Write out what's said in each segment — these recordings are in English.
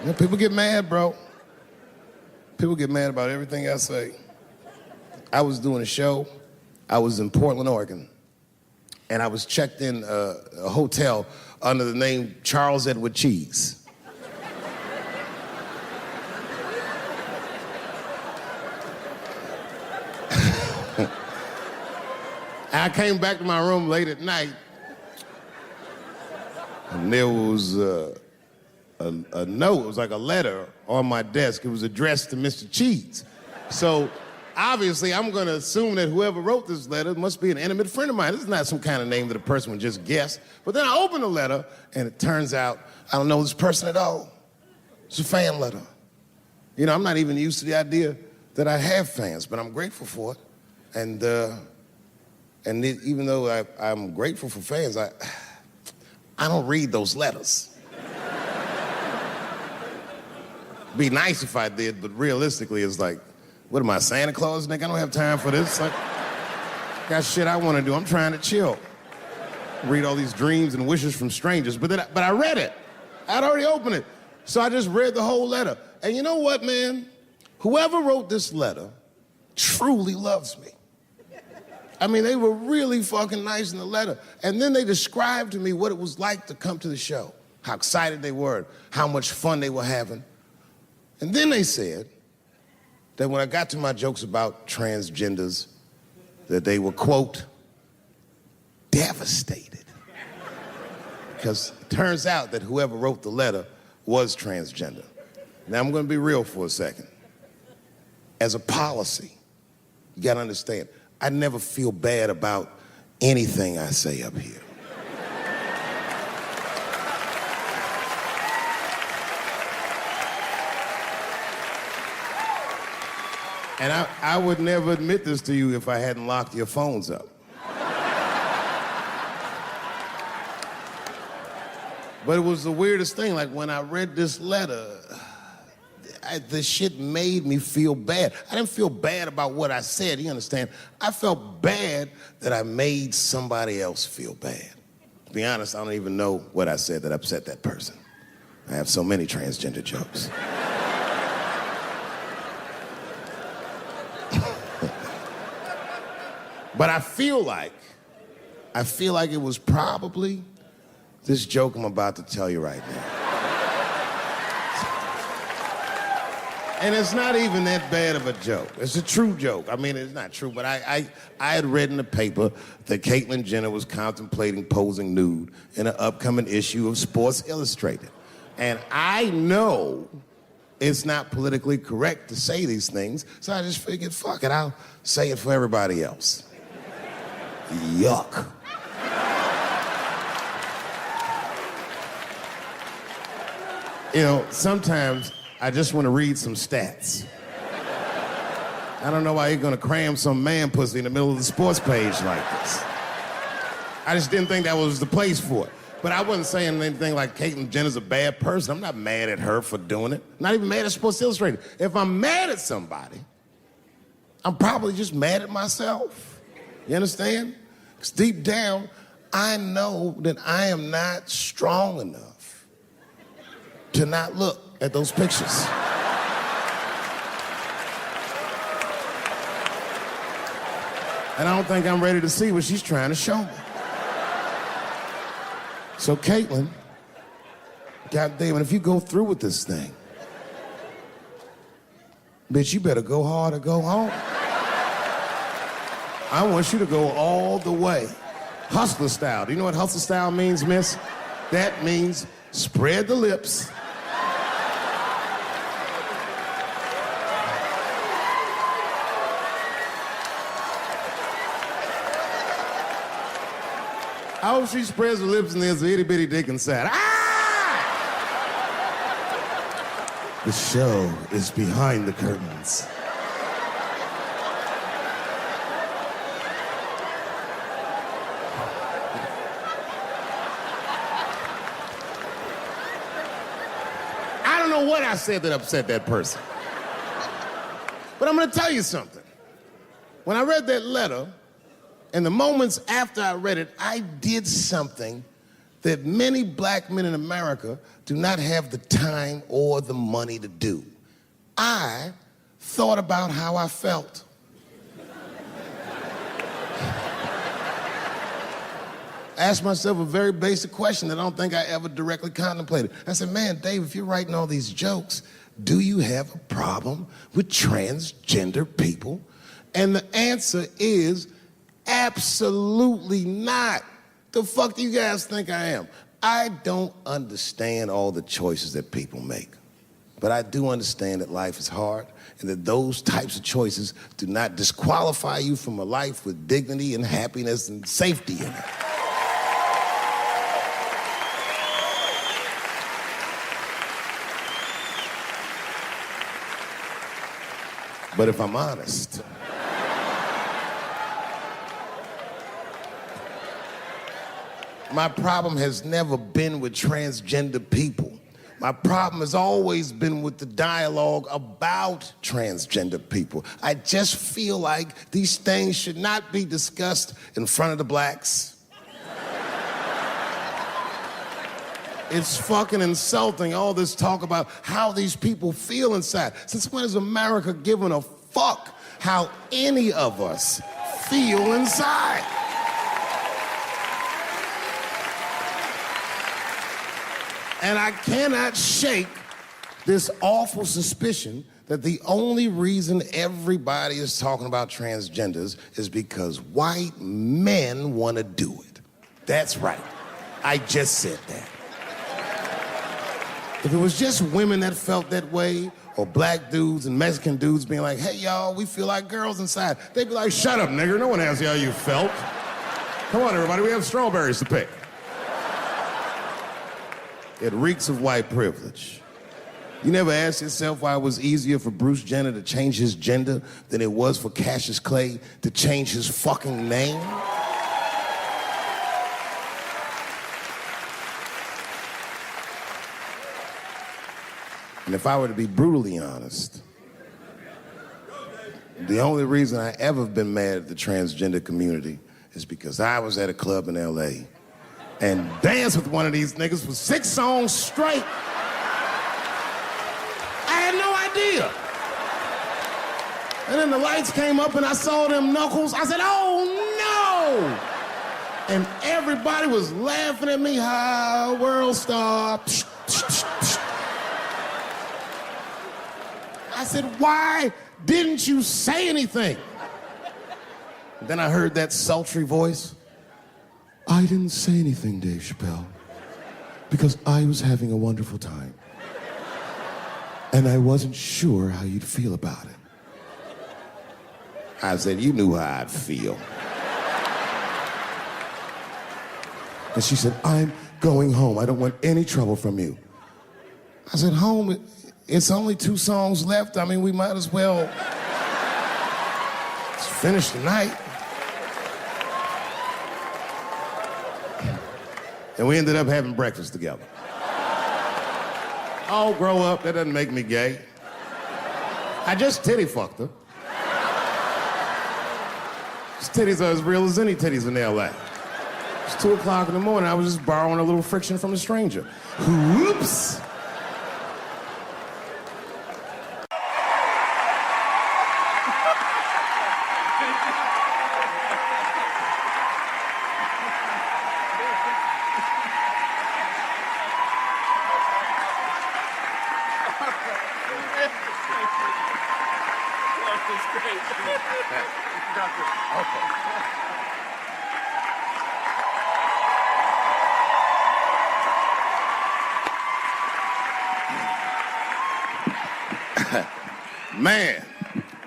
know, people get mad, bro. People get mad about everything I say. I was doing a show. I was in Portland, Oregon. And I was checked in a hotel under the name Charles Edward Cheese. I came back to my room late at night, and there was a note. It was like a letter on my desk. It was addressed to Mr. Cheese. So obviously, I'm going to assume that whoever wrote this letter must be an intimate friend of mine. This is not some kind of name that a person would just guess. But then I open the letter, and it turns out I don't know this person at all. It's a fan letter. You know, I'm not even used to the idea that I have fans, but I'm grateful for it. And even though I'm grateful for fans, I don't read those letters. Be nice if I did, but realistically, it's like, what am I, Santa Claus, nigga? I don't have time for this. Like, got shit I want to do. I'm trying to chill. Read all these dreams and wishes from strangers. But I read it. I'd already opened it. So I just read the whole letter. And you know what, man? Whoever wrote this letter truly loves me. I mean, they were really fucking nice in the letter. And then they described to me what it was like to come to the show, how excited they were, how much fun they were having. And then they said that when I got to my jokes about transgenders, that they were, quote, devastated. Because it turns out that whoever wrote the letter was transgender. Now, I'm going to be real for a second. As a policy, you got to understand, I never feel bad about anything I say up here. And I would never admit this to you if I hadn't locked your phones up. But it was the weirdest thing. Like, when I read this letter, the shit made me feel bad. I didn't feel bad about what I said, you understand? I felt bad that I made somebody else feel bad. To be honest, I don't even know what I said that upset that person. I have so many transgender jokes. But I feel like it was probably this joke I'm about to tell you right now. And it's not even that bad of a joke. It's a true joke. I mean, it's not true, but I had read in the paper that Caitlyn Jenner was contemplating posing nude in an upcoming issue of Sports Illustrated. And I know it's not politically correct to say these things, so I just figured, fuck it, I'll say it for everybody else. Yuck. You know, sometimes I just want to read some stats. I don't know why you're gonna cram some man pussy in the middle of the sports page like this. I just didn't think that was the place for it. But I wasn't saying anything like Caitlyn Jenner's a bad person. I'm not mad at her for doing it. Not even mad at Sports Illustrated. If I'm mad at somebody, I'm probably just mad at myself. You understand? Because deep down, I know that I am not strong enough to not look at those pictures. And I don't think I'm ready to see what she's trying to show me. So Caitlyn, goddamn it, if you go through with this thing, bitch, you better go hard or go home. I want you to go all the way. Hustler style. Do you know what hustler style means, miss? That means spread the lips. I hope she spreads her lips and there's an itty bitty dick inside. Ah! The show is behind the curtains. I don't know what I said that upset that person. But I'm gonna tell you something. When I read that letter, in the moments after I read it, I did something that many black men in America do not have the time or the money to do. I thought about how I felt. I asked myself a very basic question that I don't think I ever directly contemplated. I said, man, Dave, if you're writing all these jokes, do you have a problem with transgender people? And the answer is absolutely not. The fuck do you guys think I am? I don't understand all the choices that people make. But I do understand that life is hard and that those types of choices do not disqualify you from a life with dignity and happiness and safety in it. But if I'm honest, my problem has never been with transgender people. My problem has always been with the dialogue about transgender people. I just feel like these things should not be discussed in front of the blacks. It's fucking insulting, all this talk about how these people feel inside. Since when has America given a fuck how any of us feel inside? And I cannot shake this awful suspicion that the only reason everybody is talking about transgenders is because white men want to do it. That's right. I just said that. If it was just women that felt that way, or black dudes and Mexican dudes being like, hey, y'all, we feel like girls inside, they'd be like, shut up, nigger. No one asked you how you felt. Come on, everybody, we have strawberries to pick. It reeks of white privilege. You never asked yourself why it was easier for Bruce Jenner to change his gender than it was for Cassius Clay to change his fucking name? And if I were to be brutally honest, the only reason I ever been mad at the transgender community is because I was at a club in LA and danced with one of these niggas for 6 songs straight. I had no idea. And then the lights came up and I saw them knuckles. I said, oh no! And everybody was laughing at me, how world star. I said, why didn't you say anything? Then I heard that sultry voice. I didn't say anything, Dave Chappelle, because I was having a wonderful time. And I wasn't sure how you'd feel about it. I said, you knew how I'd feel. And she said, I'm going home. I don't want any trouble from you. I said, home? It's only 2 songs left. I mean, we might as well just finish the night. And we ended up having breakfast together. Oh, grow up. That doesn't make me gay. I just titty fucked her. His titties are as real as any titties in L.A. It's 2 o'clock in the morning. I was just borrowing a little friction from a stranger. Whoops. Man,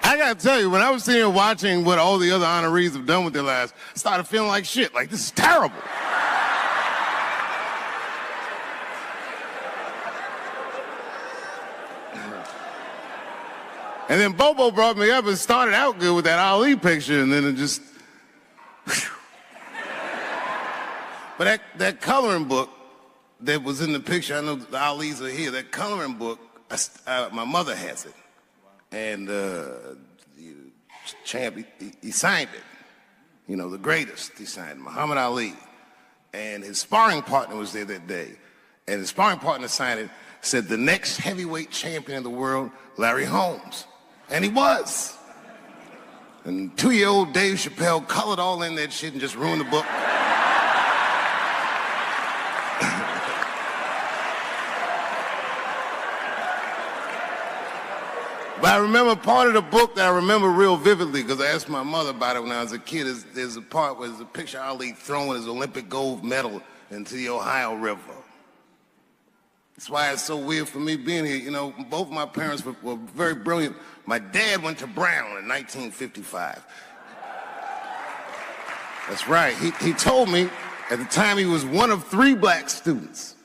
I gotta tell you, when I was sitting here watching what all the other honorees have done with their lives, I started feeling like shit. Like, this is terrible. And then Bobo brought me up and started out good with that Ali picture, and then it just... But that coloring book that was in the picture, I know the Ali's are here, that coloring book, my mother has it. And Champ, he signed it. You know, the greatest, he signed it, Muhammad Ali. and his sparring partner was there that day. And his sparring partner signed it, said, the next heavyweight champion of the world, Larry Holmes. And he was. And 2-year-old Dave Chappelle colored all in that shit and just ruined the book. But I remember part of the book that I remember real vividly, because I asked my mother about it when I was a kid. There's a part where there's a picture of Ali throwing his Olympic gold medal into the Ohio River. That's why it's so weird for me being here. You know, both my parents were very brilliant. My dad went to Brown in 1955. That's right. He told me at the time he was one of 3 black students.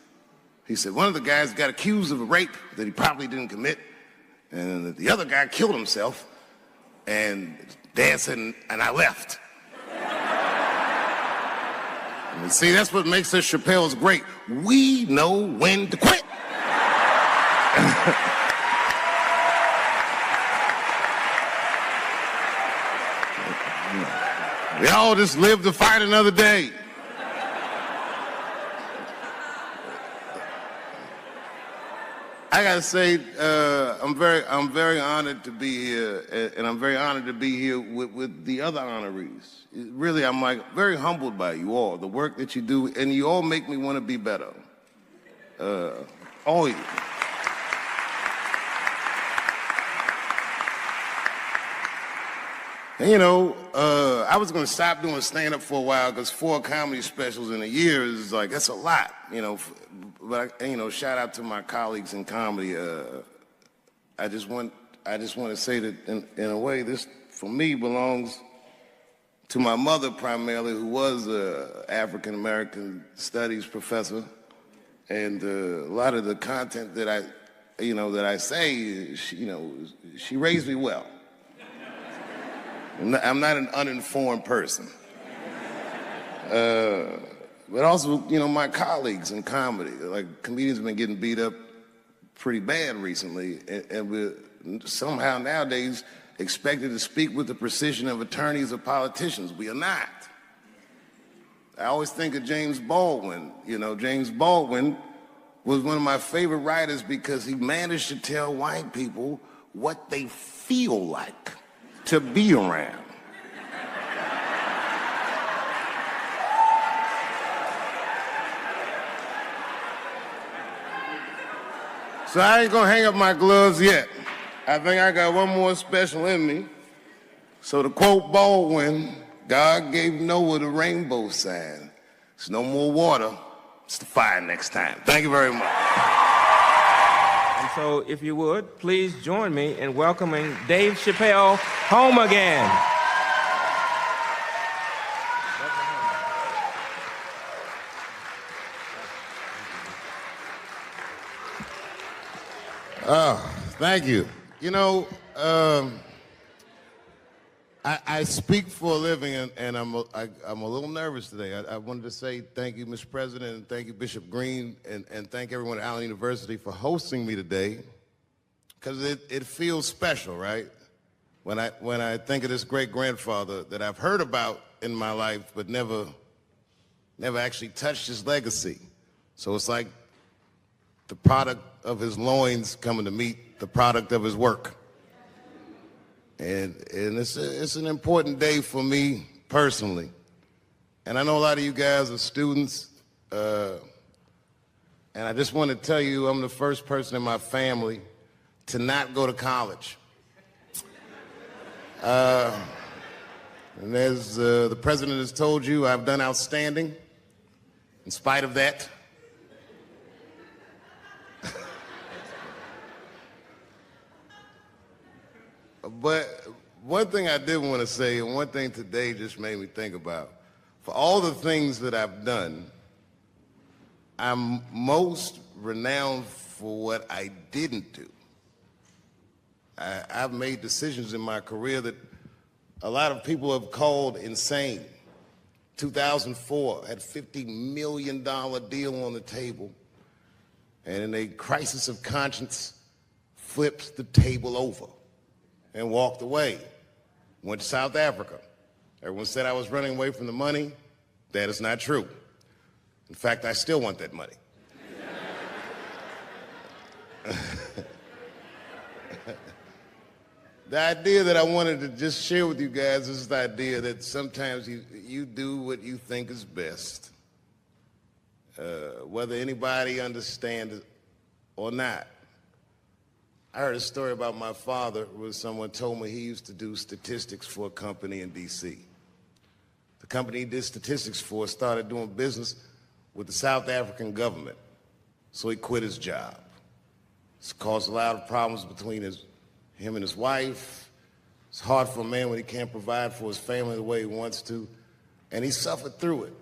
He said one of the guys got accused of a rape that he probably didn't commit, and the other guy killed himself, and Dad said, and I left. And see, that's what makes us Chappelle's great. We know when to quit. We all just live to fight another day. I gotta say, I'm very honored to be here, and I'm very honored to be here with the other honorees. Really, I'm like very humbled by you all, the work that you do, and you all make me want to be better. All of you. And you know, I was gonna stop doing stand-up for a while because 4 comedy specials in a year is like, that's a lot, you know. But you know, shout out to my colleagues in comedy. I just want to say that in a way, this for me belongs to my mother primarily, who was an African American studies professor, and a lot of the content that I say, she raised me well. I'm not an uninformed person. But also, you know, my colleagues in comedy, like comedians have been getting beat up pretty bad recently, and we're somehow nowadays expected to speak with the precision of attorneys or politicians. We are not. I always think of James Baldwin. You know, James Baldwin was one of my favorite writers because he managed to tell white people what they feel like to be around. So I ain't gonna hang up my gloves yet. I think I got one more special in me. So to quote Baldwin, God gave Noah the rainbow sign. It's no more water, it's the fire next time. Thank you very much. And so if you would, please join me in welcoming Dave Chappelle home again. Oh, thank you. You know, I speak for a living, and I'm a little nervous today. I wanted to say thank you, Mr. President, and thank you, Bishop Green, and thank everyone at Allen University for hosting me today, because it feels special, right? When I think of this great-grandfather that I've heard about in my life, but never actually touched his legacy. So it's like the product of his loins coming to meet the product of his work. And it's an important day for me personally. And I know a lot of you guys are students, and I just want to tell you I'm the first person in my family to not go to college. And as the president has told you, I've done outstanding in spite of that. But one thing I did want to say, and one thing today just made me think about, for all the things that I've done, I'm most renowned for what I didn't do. I've made decisions in my career that a lot of people have called insane. 2004, had a $50 million deal on the table, and in a crisis of conscience, flipped the table over and walked away. Went to South Africa. Everyone said I was running away from the money. That is not true. In fact, I still want that money. The idea that I wanted to just share with you guys is the idea that sometimes you do what you think is best, whether anybody understands it or not. I heard a story about my father where someone told me he used to do statistics for a company in D.C. The company he did statistics for started doing business with the South African government, so he quit his job. It's caused a lot of problems between him and his wife. It's hard for a man when he can't provide for his family the way he wants to, and he suffered through it.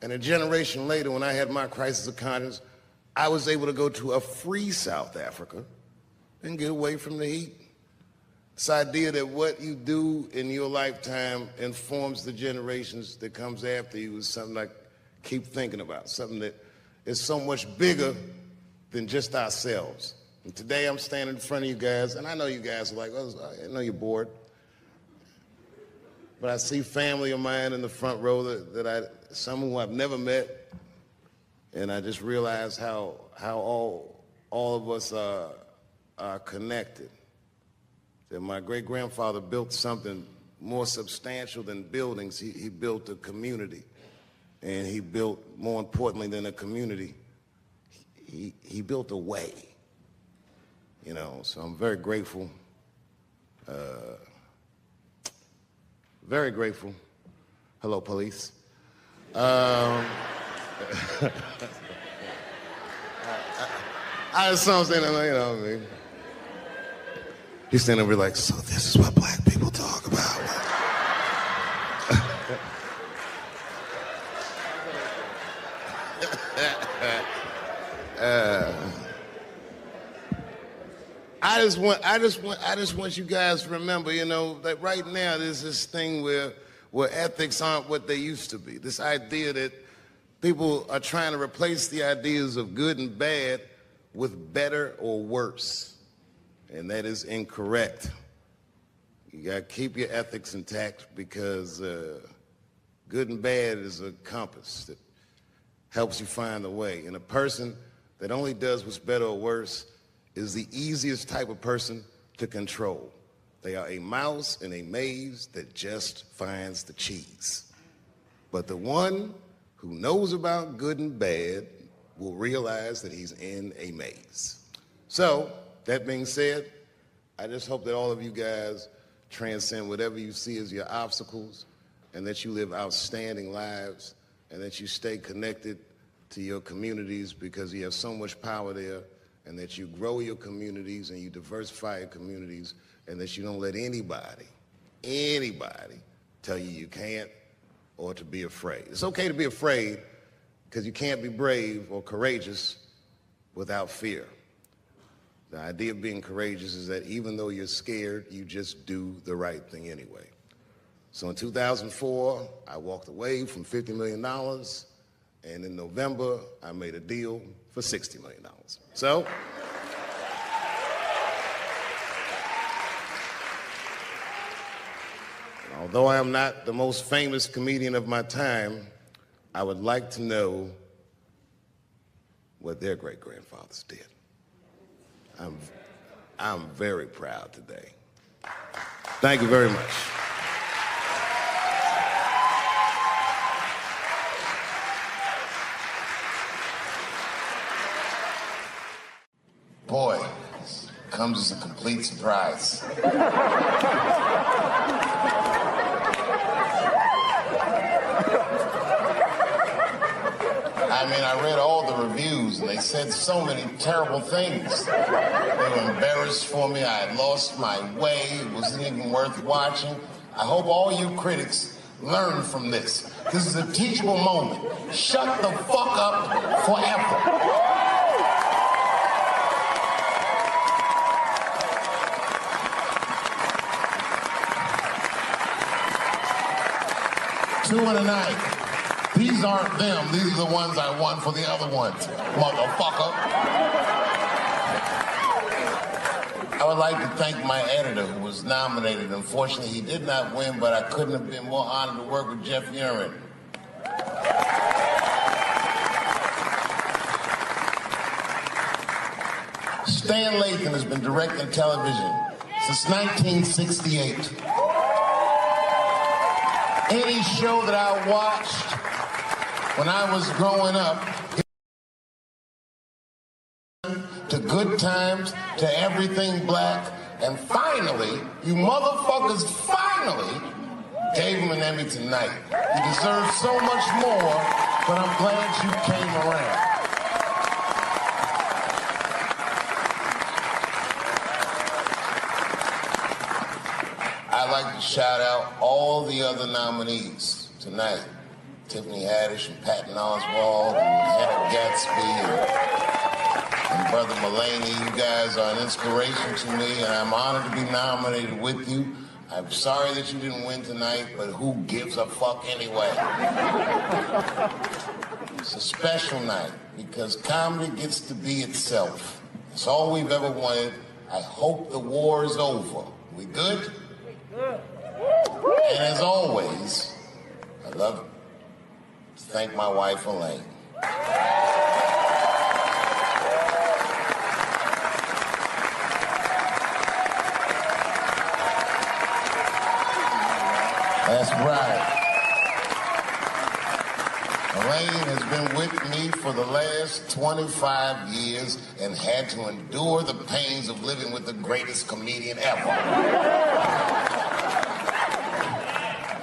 And a generation later, when I had my crisis of conscience, I was able to go to a free South Africa and get away from the heat. This idea that what you do in your lifetime informs the generations that comes after you is something I keep thinking about, something that is so much bigger than just ourselves. And today I'm standing in front of you guys, and I know you guys are like, oh, I know you're bored. But I see family of mine in the front row some who I've never met, and I just realize how all of us are connected. That my great-grandfather built something more substantial than buildings. He built a community, and he built, more importantly than a community, he built a way. You know, so I'm very grateful. Very grateful. Hello, police. I just saw him saying, you know what I mean? He's standing over like, so this is what black people talk about. I just want you guys to remember, you know, that right now there's this thing where ethics aren't what they used to be. This idea that people are trying to replace the ideas of good and bad with better or worse. And that is incorrect. You gotta keep your ethics intact because good and bad is a compass that helps you find the way. And a person that only does what's better or worse is the easiest type of person to control. They are a mouse in a maze that just finds the cheese. But the one who knows about good and bad will realize that he's in a maze. So, that being said, I just hope that all of you guys transcend whatever you see as your obstacles and that you live outstanding lives and that you stay connected to your communities because you have so much power there, and that you grow your communities and you diversify your communities, and that you don't let anybody tell you you can't or to be afraid. It's okay to be afraid because you can't be brave or courageous without fear. The idea of being courageous is that even though you're scared, you just do the right thing anyway. So in 2004, I walked away from $50 million, and in November, I made a deal for $60 million. So, although I am not the most famous comedian of my time, I would like to know what their great-grandfathers did. I'm very proud today. Thank you very much. Boy, this comes as a complete surprise. I mean, I read all the reviews, and they said so many terrible things. They were embarrassed for me. I had lost my way. It wasn't even worth watching. I hope all you critics learn from this. This is a teachable moment. Shut the fuck up forever. Two in a night. These aren't them. These are the ones I won for the other ones, motherfucker. I would like to thank my editor who was nominated. Unfortunately, he did not win, but I couldn't have been more honored to work with Jeff Urin. Stan Lathan has been directing television since 1968. Any show that I watched when I was growing up, to Good Times, to Everything Black, and finally, you motherfuckers finally gave him an Emmy tonight. You deserve so much more, but I'm glad you came around. I'd like to shout out all the other nominees tonight. Tiffany Haddish and Patton Oswalt and Hannah Gatsby and Brother Mulaney. You guys are an inspiration to me, and I'm honored to be nominated with you. I'm sorry that you didn't win tonight, but who gives a fuck anyway? It's a special night because comedy gets to be itself. It's all we've ever wanted. I hope the war is over. We good? And as always, I'd love to thank my wife, Elaine. That's right. Elaine has been with me for the last 25 years and had to endure the pains of living with the greatest comedian ever.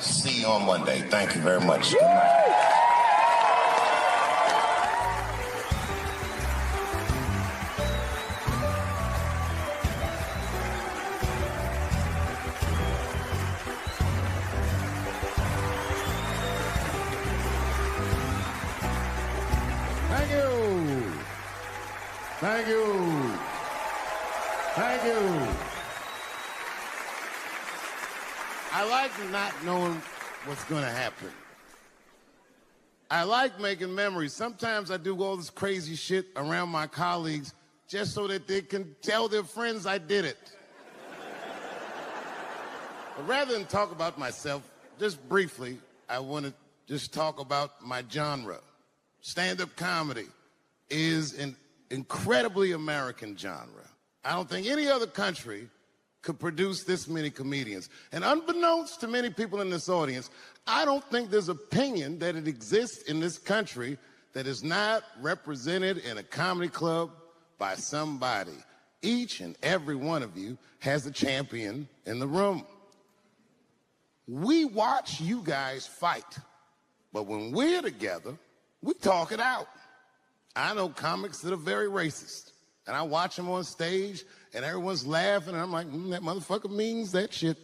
See you on Monday. Thank you very much. Good night. Thank you. Thank you. Thank you. I like not knowing what's going to happen. I like making memories. Sometimes I do all this crazy shit around my colleagues just so that they can tell their friends I did it. But rather than talk about myself, just briefly, I want to just talk about my genre. Stand-up comedy is an incredibly American genre. I don't think any other country could produce this many comedians. And unbeknownst to many people in this audience, I don't think there's opinion that it exists in this country that is not represented in a comedy club by somebody. Each and every one of you has a champion in the room. We watch you guys fight, but when we're together, we talk it out. I know comics that are very racist, and I watch them on stage, and everyone's laughing, and I'm like, that motherfucker means that shit.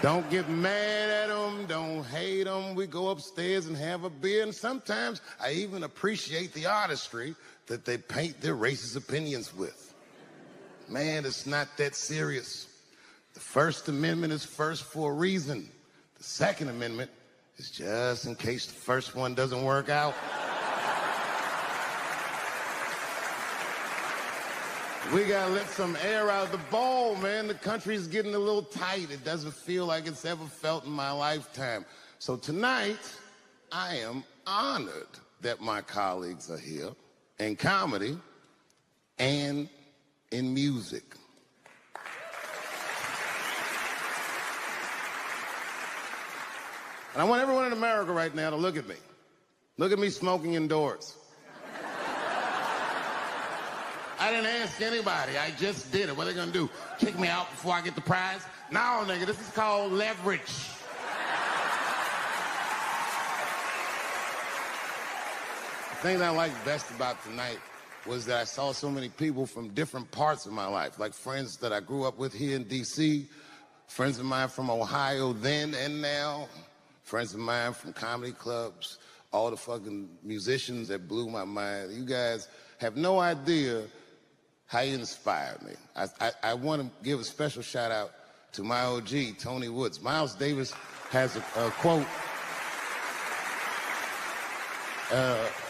Don't get mad at them, don't hate them. We go upstairs and have a beer, and sometimes I even appreciate the artistry that they paint their racist opinions with. Man, it's not that serious. The First Amendment is first for a reason. The Second Amendment is just in case the first one doesn't work out. We gotta let some air out of the ball, man. The country's getting a little tight. It doesn't feel like it's ever felt in my lifetime. So tonight, I am honored that my colleagues are here in comedy and in music. And I want everyone in America right now to look at me. Look at me smoking indoors. I didn't ask anybody. I just did it. What are they gonna do? Kick me out before I get the prize? No, nigga, this is called leverage. The thing that I liked best about tonight was that I saw so many people from different parts of my life, like friends that I grew up with here in D.C., friends of mine from Ohio then and now, friends of mine from comedy clubs, all the fucking musicians that blew my mind. You guys have no idea how you inspired me. I want to give a special shout out to my OG, Tony Woods. Miles Davis has a quote.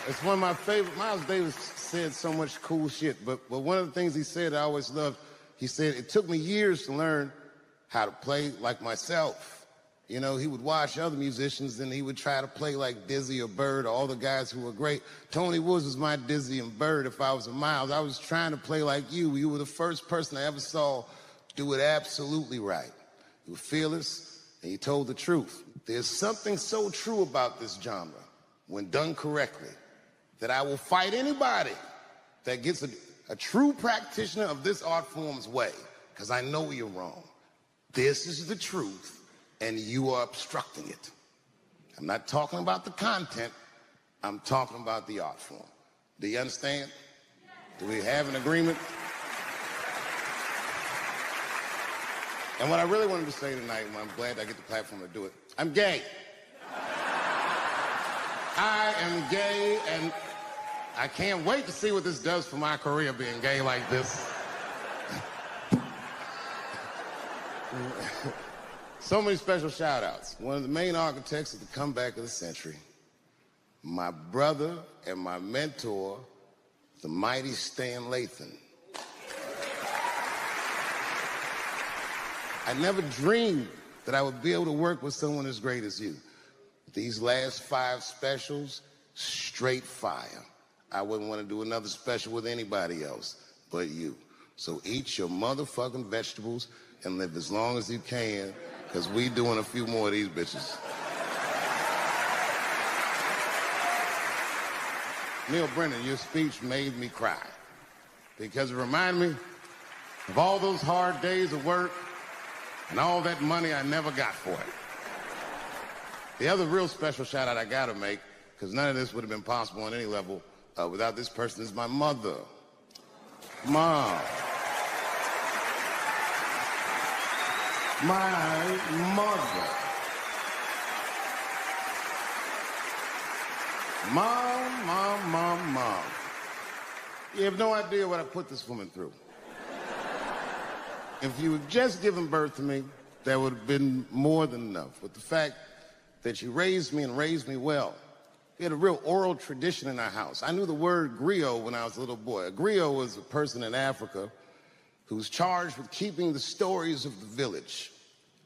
It's one of my favorite. Miles Davis said so much cool shit, but one of the things he said I always loved, he said, it took me years to learn how to play like myself, You know, he would watch other musicians, and he would try to play like Dizzy or Bird or all the guys who were great. Tony Woods was my Dizzy and Bird if I was a Miles. I was trying to play like you. You were the first person I ever saw do it absolutely right. You were fearless, and you told the truth. There's something so true about this genre, when done correctly, that I will fight anybody that gets a true practitioner of this art form's way, because I know you're wrong. This is the truth, and you are obstructing it. I'm not talking about the content, I'm talking about the art form. Do you understand? Do we have an agreement? And what I really wanted to say tonight, and I'm glad I get the platform to do it, I'm gay. I am gay, and I can't wait to see what this does for my career, being gay like this. So many special shout-outs. One of the main architects of the comeback of the century, my brother and my mentor, the mighty Stan Lathan. I never dreamed that I would be able to work with someone as great as you. These last 5 specials, straight fire. I wouldn't want to do another special with anybody else but you. So eat your motherfucking vegetables and live as long as you can, because we doing a few more of these bitches. Neil Brennan, your speech made me cry, because it reminded me of all those hard days of work and all that money I never got for it. The other real special shout out I gotta make, because none of this would have been possible on any level without this person, is my mother. Mom. My mother. Mom. You have no idea what I put this woman through. If you had just given birth to me, that would have been more than enough. But the fact that you raised me and raised me well, we had a real oral tradition in our house. I knew the word griot when I was a little boy. A griot was a person in Africa who was charged with keeping the stories of the village.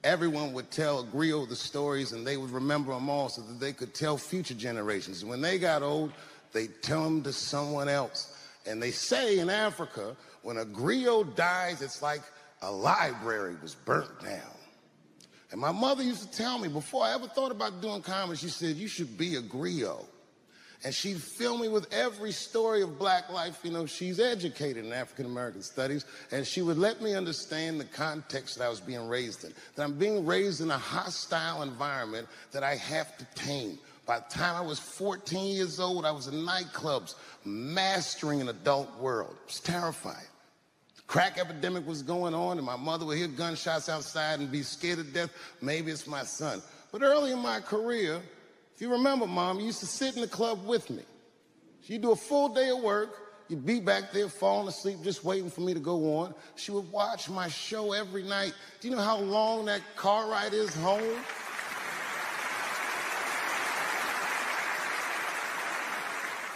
Everyone would tell a griot the stories, and they would remember them all so that they could tell future generations. And when they got old, they'd tell them to someone else. And they say in Africa, when a griot dies, it's like a library was burnt down. And my mother used to tell me, before I ever thought about doing comedy, she said, you should be a griot. And she'd fill me with every story of black life. You know, she's educated in African-American studies, and she would let me understand the context that I was being raised in, that I'm being raised in a hostile environment that I have to tame. By the time I was 14 years old, I was in nightclubs, mastering an adult world. It was terrifying. Crack epidemic was going on, and my mother would hear gunshots outside and be scared to death. Maybe it's my son. But early in my career, if you remember, Mom, you used to sit in the club with me. She'd do a full day of work. You'd be back there falling asleep, just waiting for me to go on. She would watch my show every night. Do you know how long that car ride is home?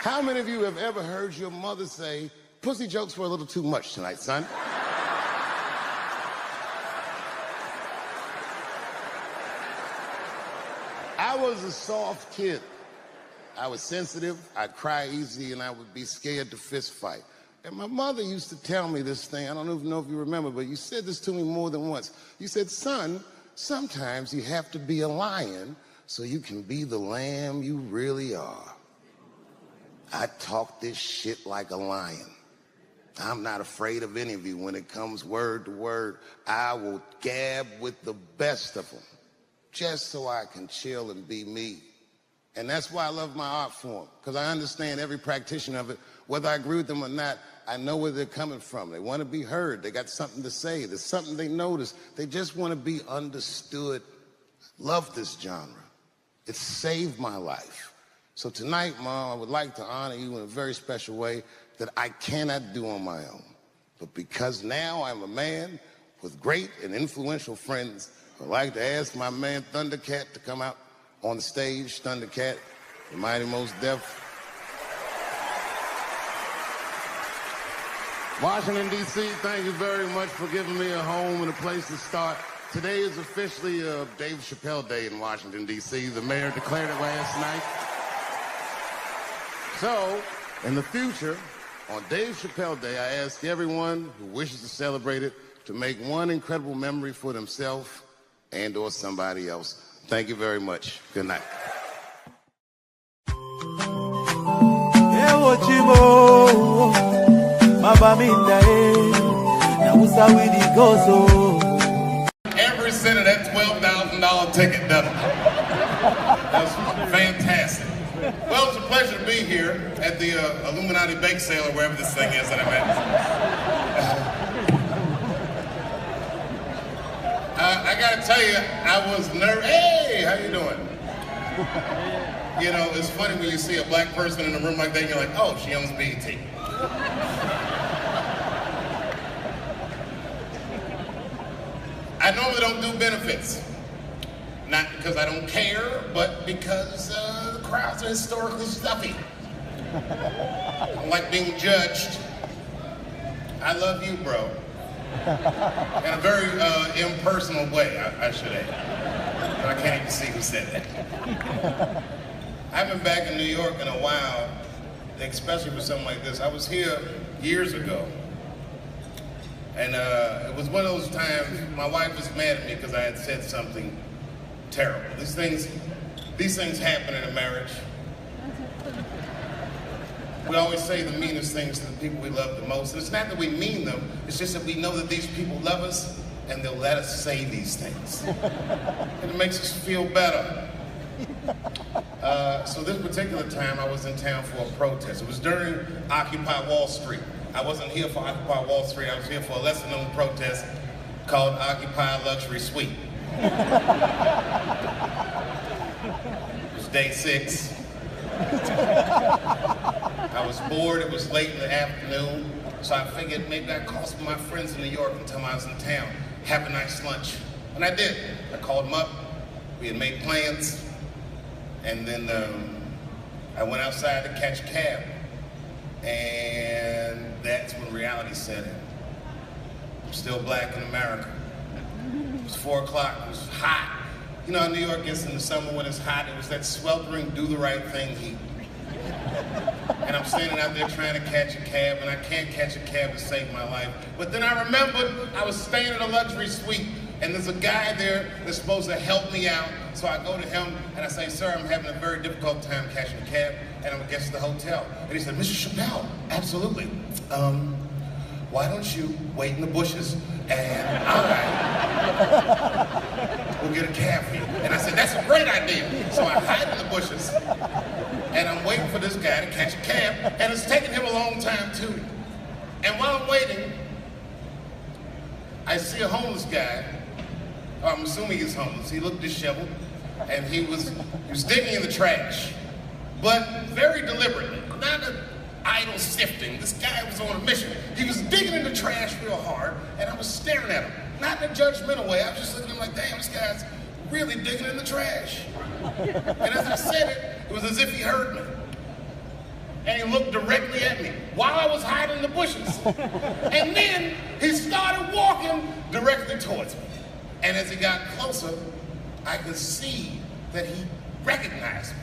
How many of you have ever heard your mother say, pussy jokes were a little too much tonight, son? I was a soft kid. I was sensitive, I'd cry easy, and I would be scared to fist fight. And my mother used to tell me this thing, I don't even know if you remember, but you said this to me more than once. You said, son, sometimes you have to be a lion so you can be the lamb you really are. I talk this shit like a lion. I'm not afraid of any of you. When it comes word to word, I will gab with the best of them, just so I can chill and be me. And that's why I love my art form, because I understand every practitioner of it. Whether I agree with them or not, I know where they're coming from. They want to be heard. They got something to say. There's something they notice. They just want to be understood. Love this genre. It saved my life. So tonight, Mom, I would like to honor you in a very special way that I cannot do on my own. But because now I'm a man with great and influential friends, I'd like to ask my man Thundercat to come out on the stage. Thundercat, the mighty Most Def. Washington, D.C., thank you very much for giving me a home and a place to start. Today is officially Dave Chappelle Day in Washington, D.C. The mayor declared it last night. So, in the future, on Dave Chappelle Day, I ask everyone who wishes to celebrate it to make one incredible memory for themselves and or somebody else. Thank you very much. Good night. Every cent of that $12,000 ticket done it. That's fantastic. Well, it's a pleasure to be here at the Illuminati bake sale or wherever this thing is that I'm at. I gotta tell you, I was nervous. Hey, how you doing? You know, it's funny when you see a black person in a room like that, and you're like, oh, she owns BET. I normally don't do benefits. Not because I don't care, but because the crowds are historically stuffy. I don't like being judged. I love you, bro. In a very impersonal way, I should add. But I can't even see who said that. I haven't been back in New York in a while, especially for something like this. I was here years ago. And it was one of those times my wife was mad at me because I had said something terrible. These things happen in a marriage. We always say the meanest things to the people we love the most. And it's not that we mean them, it's just that we know that these people love us and they'll let us say these things. And it makes us feel better. So this particular time I was in town for a protest. It was during Occupy Wall Street. I wasn't here for Occupy Wall Street, I was here for a lesser known protest called Occupy Luxury Suite. It was day 6. I was bored, it was late in the afternoon, so I figured maybe I'd call some of my friends in New York and tell them I was in town, have a nice lunch. And I did. I called them up, we had made plans, and then I went outside to catch a cab. And that's when reality set in. I'm still black in America. It was 4 o'clock, it was hot. You know how New York gets in the summer when it's hot? It was that sweltering, do the right thing heat. And I'm standing out there trying to catch a cab, and I can't catch a cab to save my life. But then I remembered I was staying in a luxury suite, and there's a guy there that's supposed to help me out. So I go to him, and I say, sir, I'm having a very difficult time catching a cab, and I'm against the hotel. And he said, Mr. Chappelle, absolutely. Why don't you wait in the bushes, and we'll get a cab for you. And I said, that's a great idea. So I hide in the bushes, and I'm waiting for this guy to catch a cab, and it's taking him a long time too. And while I'm waiting, I see a homeless guy. I'm assuming he's homeless. He looked disheveled, and he was digging in the trash, but very deliberately, not an idle sifting. This guy was on a mission. He was digging in the trash real hard, and I was staring at him. Not in a judgmental way. I was just looking at him like, damn, this guy's really digging in the trash. And as I said it, it was as if he heard me. And he looked directly at me while I was hiding in the bushes. And then he started walking directly towards me. And as he got closer, I could see that he recognized me.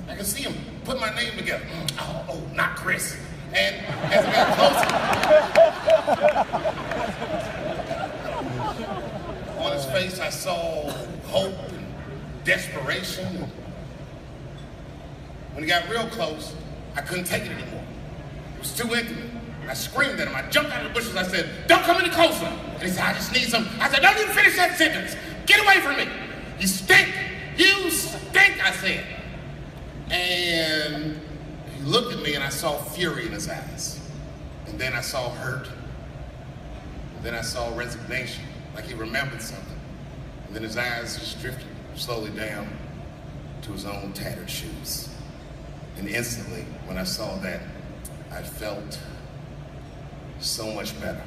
I could see him put my name together. Oh, not Chris. And as I got closer, on his face I saw hope and desperation. When he got real close, I couldn't take it anymore. It was too intimate. I screamed at him. I jumped out of the bushes. I said, don't come any closer. And he said, I just need some. I said, don't even finish that sentence. Get away from me. You stink. You stink, I said. And he looked at me and I saw fury in his eyes. And then I saw hurt. And then I saw resignation, like he remembered something. And then his eyes just drifted slowly down to his own tattered shoes. And instantly, when I saw that, I felt so much better.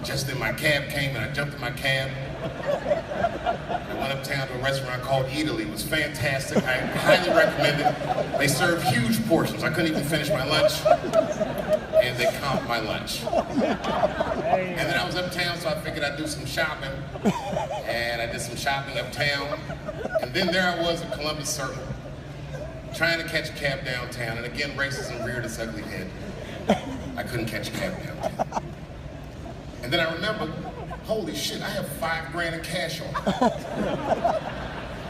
Just then my cab came and I jumped in my cab. I went uptown to a restaurant called Italy. It was fantastic. I highly recommend it. They serve huge portions. I couldn't even finish my lunch. And they comped my lunch. And then I was uptown, so I figured I'd do some shopping. And I did some shopping uptown. And then there I was at Columbus Circle, trying to catch a cab downtown. And again, racism reared its ugly head. I couldn't catch a cab downtown. And then I remembered, holy shit, I have $5 in cash on me.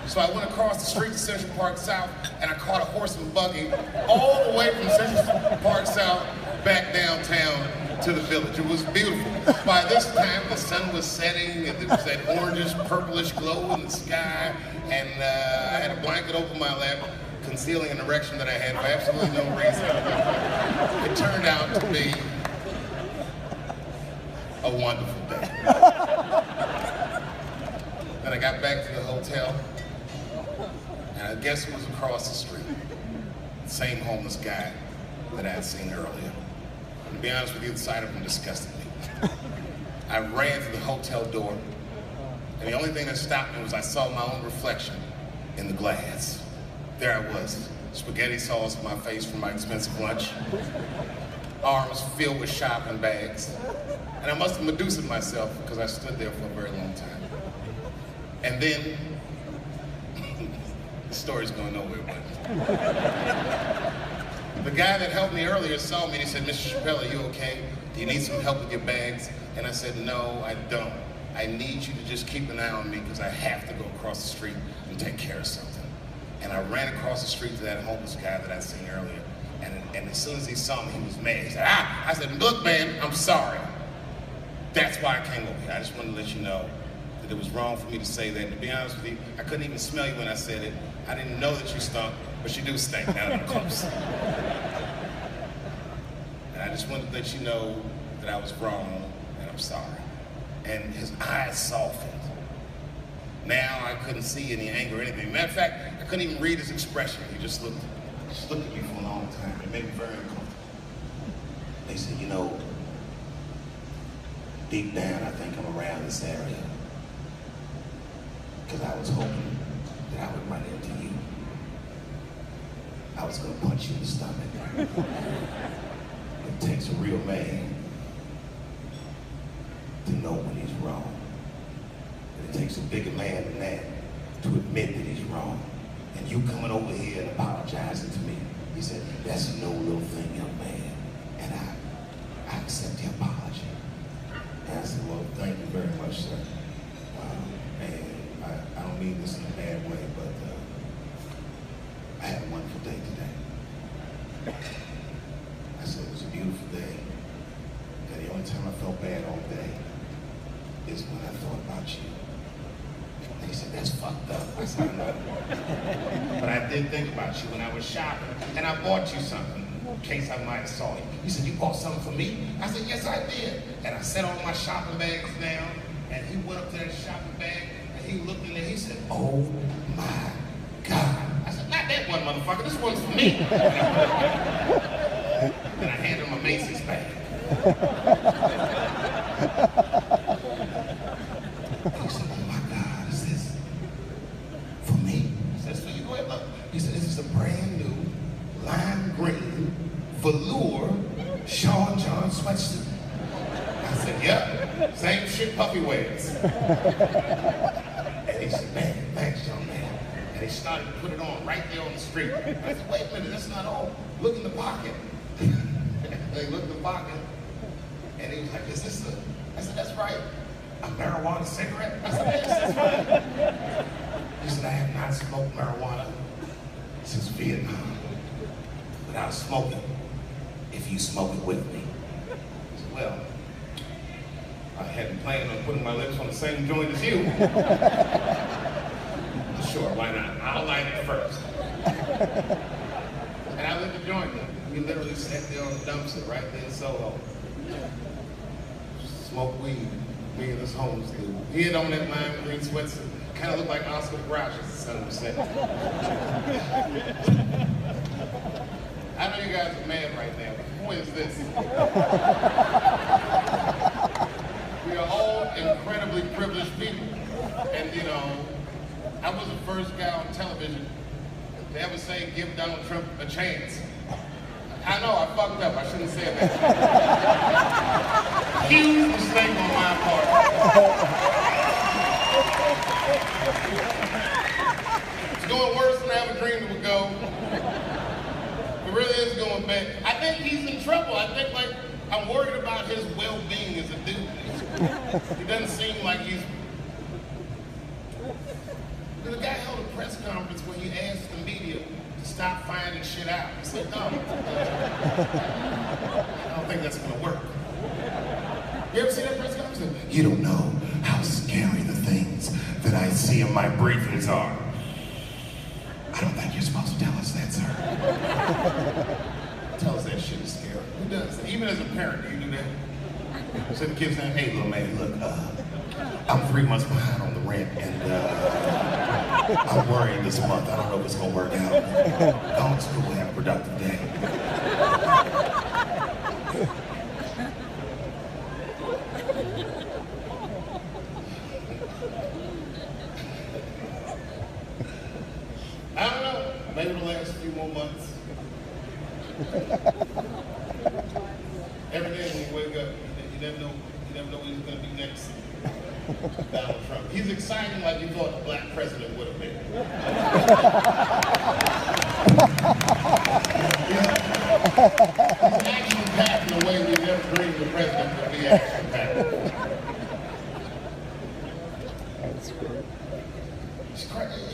So I went across the street to Central Park South and I caught a horse and buggy all the way from Central Park South back downtown to the village. It was beautiful. By this time, the sun was setting and there was that orangish, purplish glow in the sky, and I had a blanket over my lap, concealing an erection that I had for absolutely no reason. It turned out to be a wonderful day. Then I got back to the hotel, and I guess who was across the street? The same homeless guy that I had seen earlier. And to be honest with you, the sight of him disgusted me. I ran to the hotel door, and the only thing that stopped me was I saw my own reflection in the glass. There I was, spaghetti sauce on my face from my expensive lunch, arms filled with shopping bags. And I must have Medusa'd myself because I stood there for a very long time. And then, the story's going nowhere, but the guy that helped me earlier saw me and he said, Mr. Chappelle, are you okay? Do you need some help with your bags? And I said, no, I don't. I need you to just keep an eye on me because I have to go across the street and take care of something. And I ran across the street to that homeless guy that I'd seen earlier. And as soon as he saw me, he was mad. He said, I said, look, man, I'm sorry. That's why I came over here. I just wanted to let you know that it was wrong for me to say that. And to be honest with you, I couldn't even smell you when I said it. I didn't know that you stunk, but you do stink now that I'm close. And I just wanted to let you know that I was wrong and I'm sorry. And his eyes softened. Now I couldn't see any anger or anything. Matter of fact, I couldn't even read his expression. He just looked at me for a long time. It made me very uncomfortable. They said, you know, deep down, I think I'm around this area because I was hoping that I would run into you. I was gonna punch you in the stomach. It takes a real man to know when he's wrong. And it takes a bigger man than that to admit that he's wrong. And you coming over here and apologizing to me, he said, that's no little thing, young man. And I accept the apology. And I said, well, thank you very much, sir. And I don't mean this in a bad way, but I had a wonderful day today. I said, it was a beautiful day. And the only time I felt bad all day is when I thought about you. And he said, that's fucked up. I said, I know. But I did think about you when I was shopping, and I bought you something. In case I might have saw you. He said, you bought something for me? I said, yes, I did. And I set all my shopping bags down, and he went up to that shopping bag, and he looked in there, he said, oh my God. I said, not that one, motherfucker, this one's for me. And I handed him a Macy's bag. He said, oh my God, is this for me? He says, for you, go ahead, look. He said, this is a brand new lime green velour Sean John sweatsuit. I said, yep, same shit Puffy wears. And he said, man, thanks, young man. And he started to put it on right there on the street. I said, wait a minute, that's not all. Look in the pocket. They looked in the pocket, and he was like, is this a, I said, that's right, a marijuana cigarette? I said, yes, that's right. He said, I have not smoked marijuana since Vietnam. But I'll smoke it if you smoke it with me. I said, well, I hadn't planned on putting my lips on the same joint as you. Sure, why not? I'll light it first. And I lit the joint. We literally sat there on the dumpster right there in Soho. Smoke weed, me and this homeless dude. He had on that lime green sweatsuit. Kind of looked like Oscar Grouch, as the son was saying. I know you guys are mad right now. The point is this. We are all incredibly privileged people. And, you know, I was the first guy on television to ever say, give Donald Trump a chance. I know, I fucked up. I shouldn't say that. Huge mistake on my part. It's going worse than I ever dreamed it would go. It really is going bad. I think he's in trouble. I think, like, I'm worried about his well-being as a dude. He doesn't seem like he's... The guy held a press conference where he asked the media to stop finding shit out. He said, no, I don't think that's gonna work. You ever see that press conference? You don't know how scary the things that I see in my briefings are. I don't think you're supposed to tell us that, sir. Tell us that shit is scary. Who does that? Even as a parent, do you do that? So the kids say, hey, little man, look, I'm 3 months behind on the rent, and I'm worried this month. I don't know if it's gonna work out. Go to school and have a productive day. I don't know. Maybe it'll last a few more months. Every day when you wake up, you never know what he's gonna be next. Donald Trump. He's exciting like you thought the black president would have been. He's action-packed in a way we never dreamed the president would be action-packed. That's great.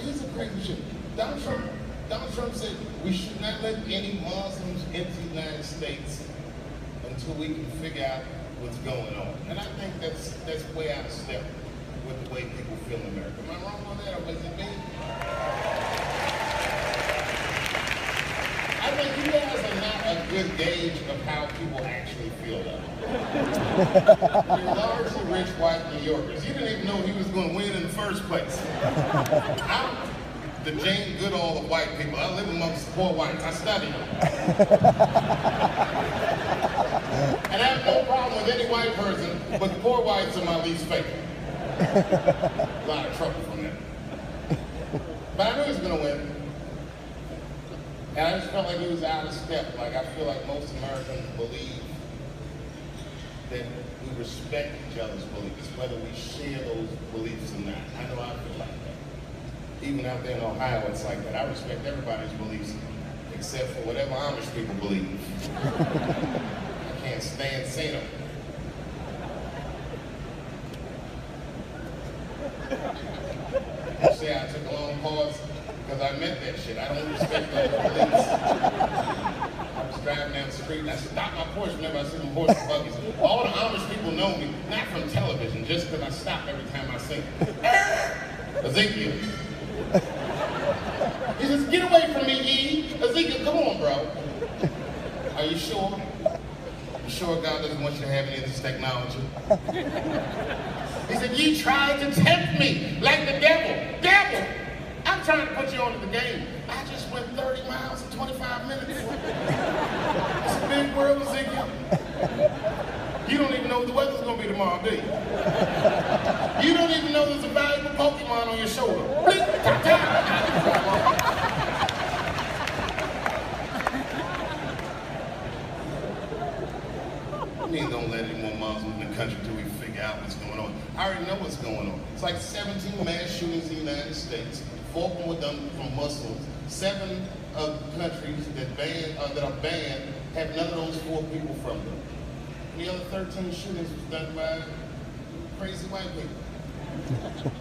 Here's a crazy shit. Donald Trump said we should not let any Muslims into the United States until we can figure out what's going on. And I think that's way out of step with the way people feel in America. Am I wrong on that, or was it me? I think you guys are not a good gauge of how people actually feel about it. You're largely rich white New Yorkers. You didn't even know he was going to win in the first place. I'm the Jane Goodall of white people. I live amongst the poor whites. I study them. And I have no problem with any white person, but the poor whites are my least favorite. A lot of trouble from that. But I knew he was going to win. And I just felt like he was out of step. Like, I feel like most Americans believe that we respect each other's beliefs, whether we share those beliefs or not. I know I feel like that. Even out there in Ohio, it's like that. I respect everybody's beliefs, except for whatever Amish people believe. Can't stand seeing them. You see, I took a long pause because I meant that shit. I don't respect those beliefs. I was driving down the street and I stopped my Porsche. Remember, I see them horse and buggies. All the Amish people know me, not from television, just because I stop every time I sing. Ezekiel. He says, get away from me, E. Ezekiel, come on, bro. Are you sure? You sure God doesn't want you to have any of this technology? He said, you tried to tempt me like the devil. Devil! I'm trying to put you onto the game. I just went 30 miles in 25 minutes. It's a big world, Ezekiel. You don't even know what the weather's going to be tomorrow, do you? You don't even know there's a valuable Pokemon on your shoulder. Blink, tap, tap. I mean, don't let any more Muslims in the country till we figure out what's going on. I already know what's going on. It's like 17 mass shootings in the United States. 4 of them were done from Muslims. 7 of the countries that are banned have none of those 4 people from them. And the other 13 shootings was done by crazy white people.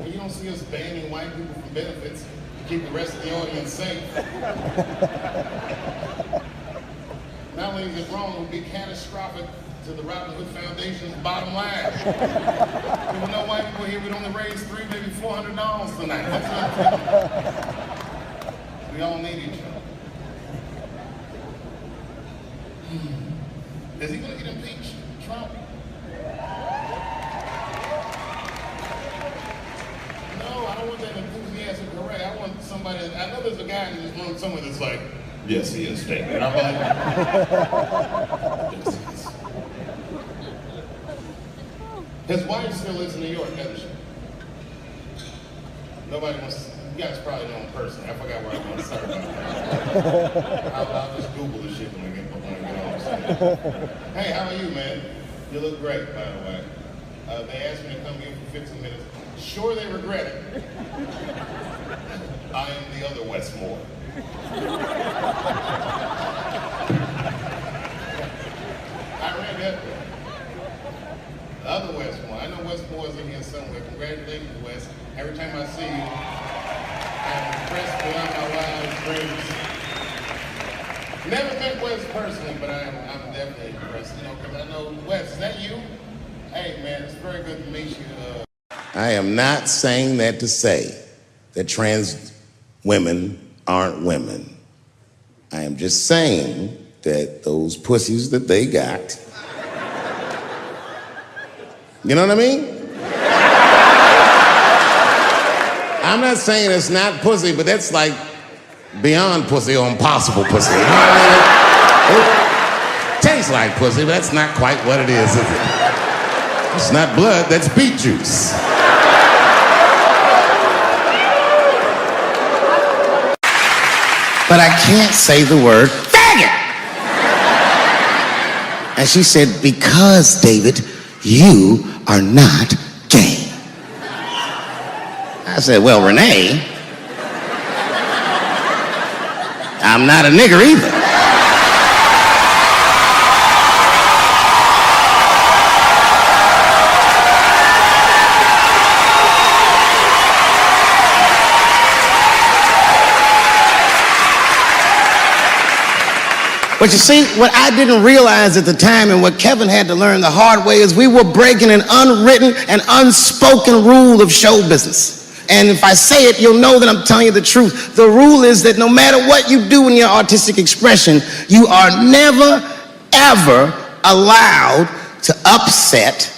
And you don't see us banning white people from benefits to keep the rest of the audience safe. Not only is it wrong, it would be catastrophic to the Robin Hood Foundation's bottom line. There were no white people here, we'd only raise $300, maybe $400 tonight. That's not we all need each other. Is he gonna get impeached? Trump? No, I don't want that enthusiastic hooray. I want somebody, I know there's a guy in this room somewhere that's like, Yes, he is straight. And I'm like, yes, he is. His wife still lives in New York, doesn't she? Nobody wants. You guys probably know him personally. I forgot where I was. Sorry about that. I'll just Google the shit when I get home. Hey, how are you, man? You look great, by the way. They asked me to come here for 15 minutes. Sure, they regret it. I am the other Westmore. I read that one. The other Westmore. I know Westmore's in here somewhere. Congratulations, West. Every time I see you, I'm impressed beyond my wildest dreams. Never met Wes personally, but I'm definitely impressed. You know, because I know Wes. Is that you? Hey, man, it's very good to meet you. I am not saying that to say that trans women aren't women. I am just saying that those pussies that they got, you know what I mean? I'm not saying it's not pussy, but that's like beyond pussy or impossible pussy. You know what I mean? It tastes like pussy, but that's not quite what it is it? It's not blood, that's beet juice. But I can't say the word faggot. And she said, because, David, you are not gay. I said, well, Renee, I'm not a nigger either. But you see, what I didn't realize at the time and what Kevin had to learn the hard way is we were breaking an unwritten and unspoken rule of show business. And if I say it, you'll know that I'm telling you the truth. The rule is that no matter what you do in your artistic expression, you are never, ever allowed to upset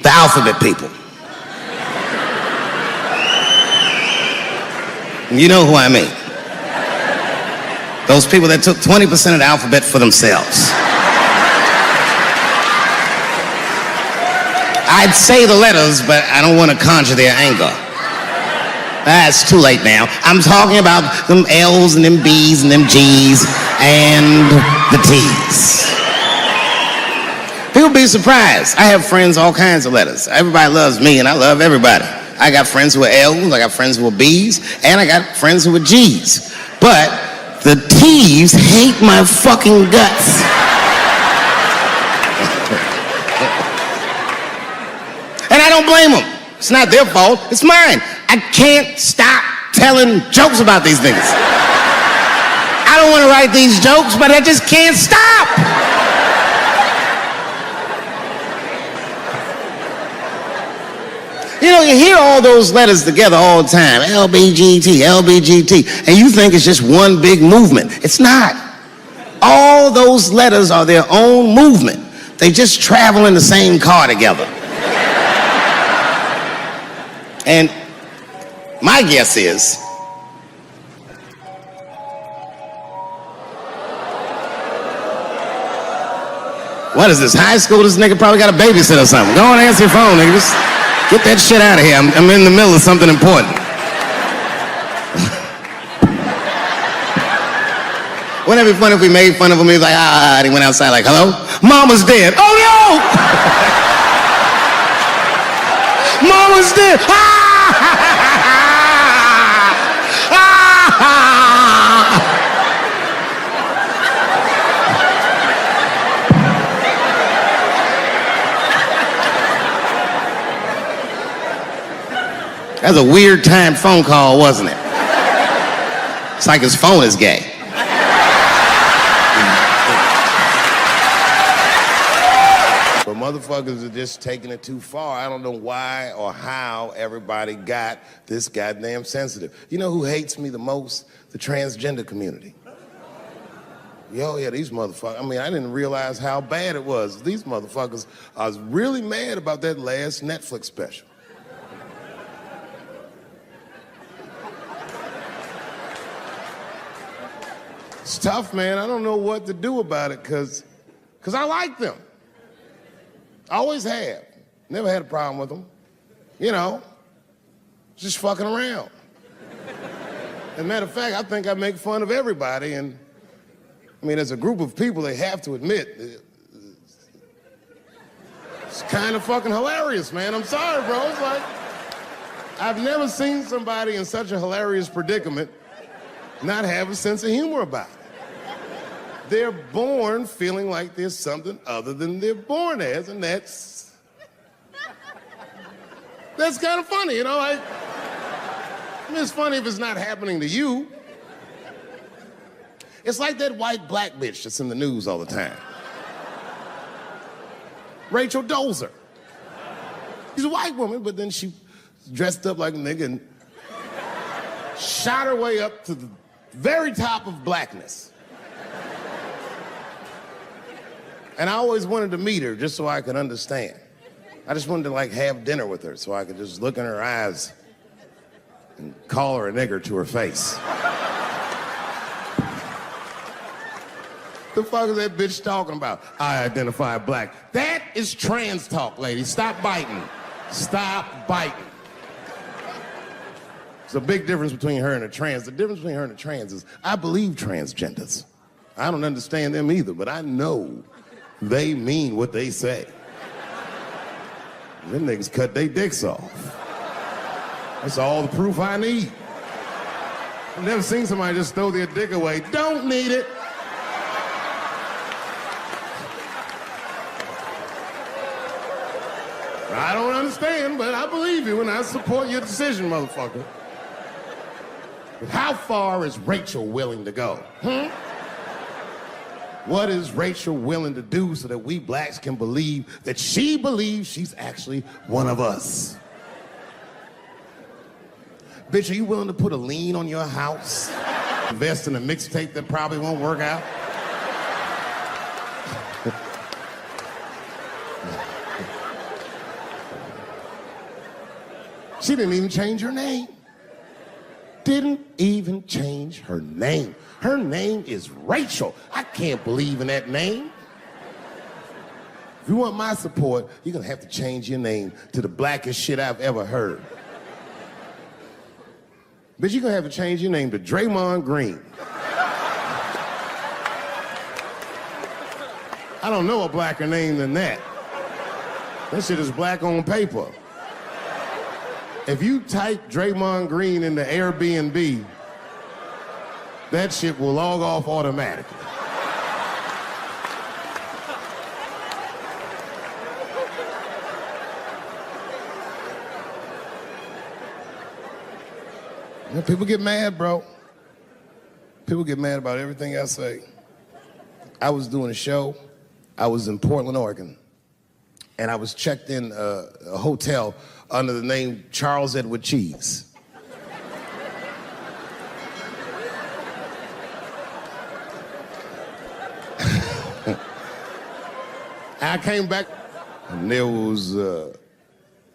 the alphabet people. You know who I mean. Those people that took 20% of the alphabet for themselves. I'd say the letters, but I don't want to conjure their anger. It's too late now. I'm talking about them L's and them B's and them G's and the T's. People be surprised. I have friends, all kinds of letters. Everybody loves me and I love everybody. I got friends who are L's, I got friends who are B's, and I got friends who are G's. But the T's hate my fucking guts. And I don't blame them. It's not their fault, it's mine. I can't stop telling jokes about these niggas. I don't want to write these jokes, but I just can't stop. You know, you hear all those letters together all the time, LBGT, LBGT, and you think it's just one big movement. It's not. All those letters are their own movement. They just travel in the same car together. And my guess is, what is this, high school? This nigga probably got a babysitter or something. Go on and answer your phone, nigga. Just get that shit out of here. I'm in the middle of something important. Wouldn't it be funny if we made fun of him? He was like, and he went outside like, hello? Mama's dead. Oh no! Mama's dead. That's a weird timed phone call, wasn't it? It's like his phone is gay. But motherfuckers are just taking it too far. I don't know why or how everybody got this goddamn sensitive. You know who hates me the most? The transgender community. Yo, yeah, these motherfuckers. I mean, I didn't realize how bad it was. These motherfuckers are really mad about that last Netflix special. It's tough, man. I don't know what to do about it because I like them. I always have. Never had a problem with them. You know, just fucking around. As a matter of fact, I think I make fun of everybody, and I mean, as a group of people, they have to admit, it's kind of fucking hilarious, man. I'm sorry, bro. It's like, I've never seen somebody in such a hilarious predicament not have a sense of humor about it. They're born feeling like there's something other than they're born as, and that's kind of funny, you know? I mean, it's funny if it's not happening to you. It's like that white black bitch that's in the news all the time. Rachel Dolezal. She's a white woman, but then she dressed up like a nigga and shot her way up to the very top of blackness. And I always wanted to meet her just so I could understand. I just wanted to like have dinner with her so I could just look in her eyes and call her a nigger to her face. The fuck is that bitch talking about? I identify black. That is trans talk, lady. Stop biting. Stop biting. There's a big difference between her and a trans. The difference between her and a trans is I believe transgenders. I don't understand them either, but I know they mean what they say. Them niggas cut their dicks off. That's all the proof I need. I've never seen somebody just throw their dick away. Don't need it. I don't understand, but I believe you and I support your decision, motherfucker. But how far is Rachel willing to go? What is Rachel willing to do so that we blacks can believe that she believes she's actually one of us? Bitch, are you willing to put a lien on your house? Invest in a mixtape that probably won't work out? She didn't even change her name. Didn't even change her name. Her name is Rachel. I can't believe in that name. If you want my support, you're gonna have to change your name to the blackest shit I've ever heard. Bitch, you're gonna have to change your name to Draymond Green. I don't know a blacker name than that. That shit is black on paper. If you type Draymond Green into Airbnb, that shit will log off automatically. You know, people get mad, bro. People get mad about everything I say. I was doing a show. I was in Portland, Oregon, and I was checked in a hotel under the name Charles Edward Cheese. I came back, and there was a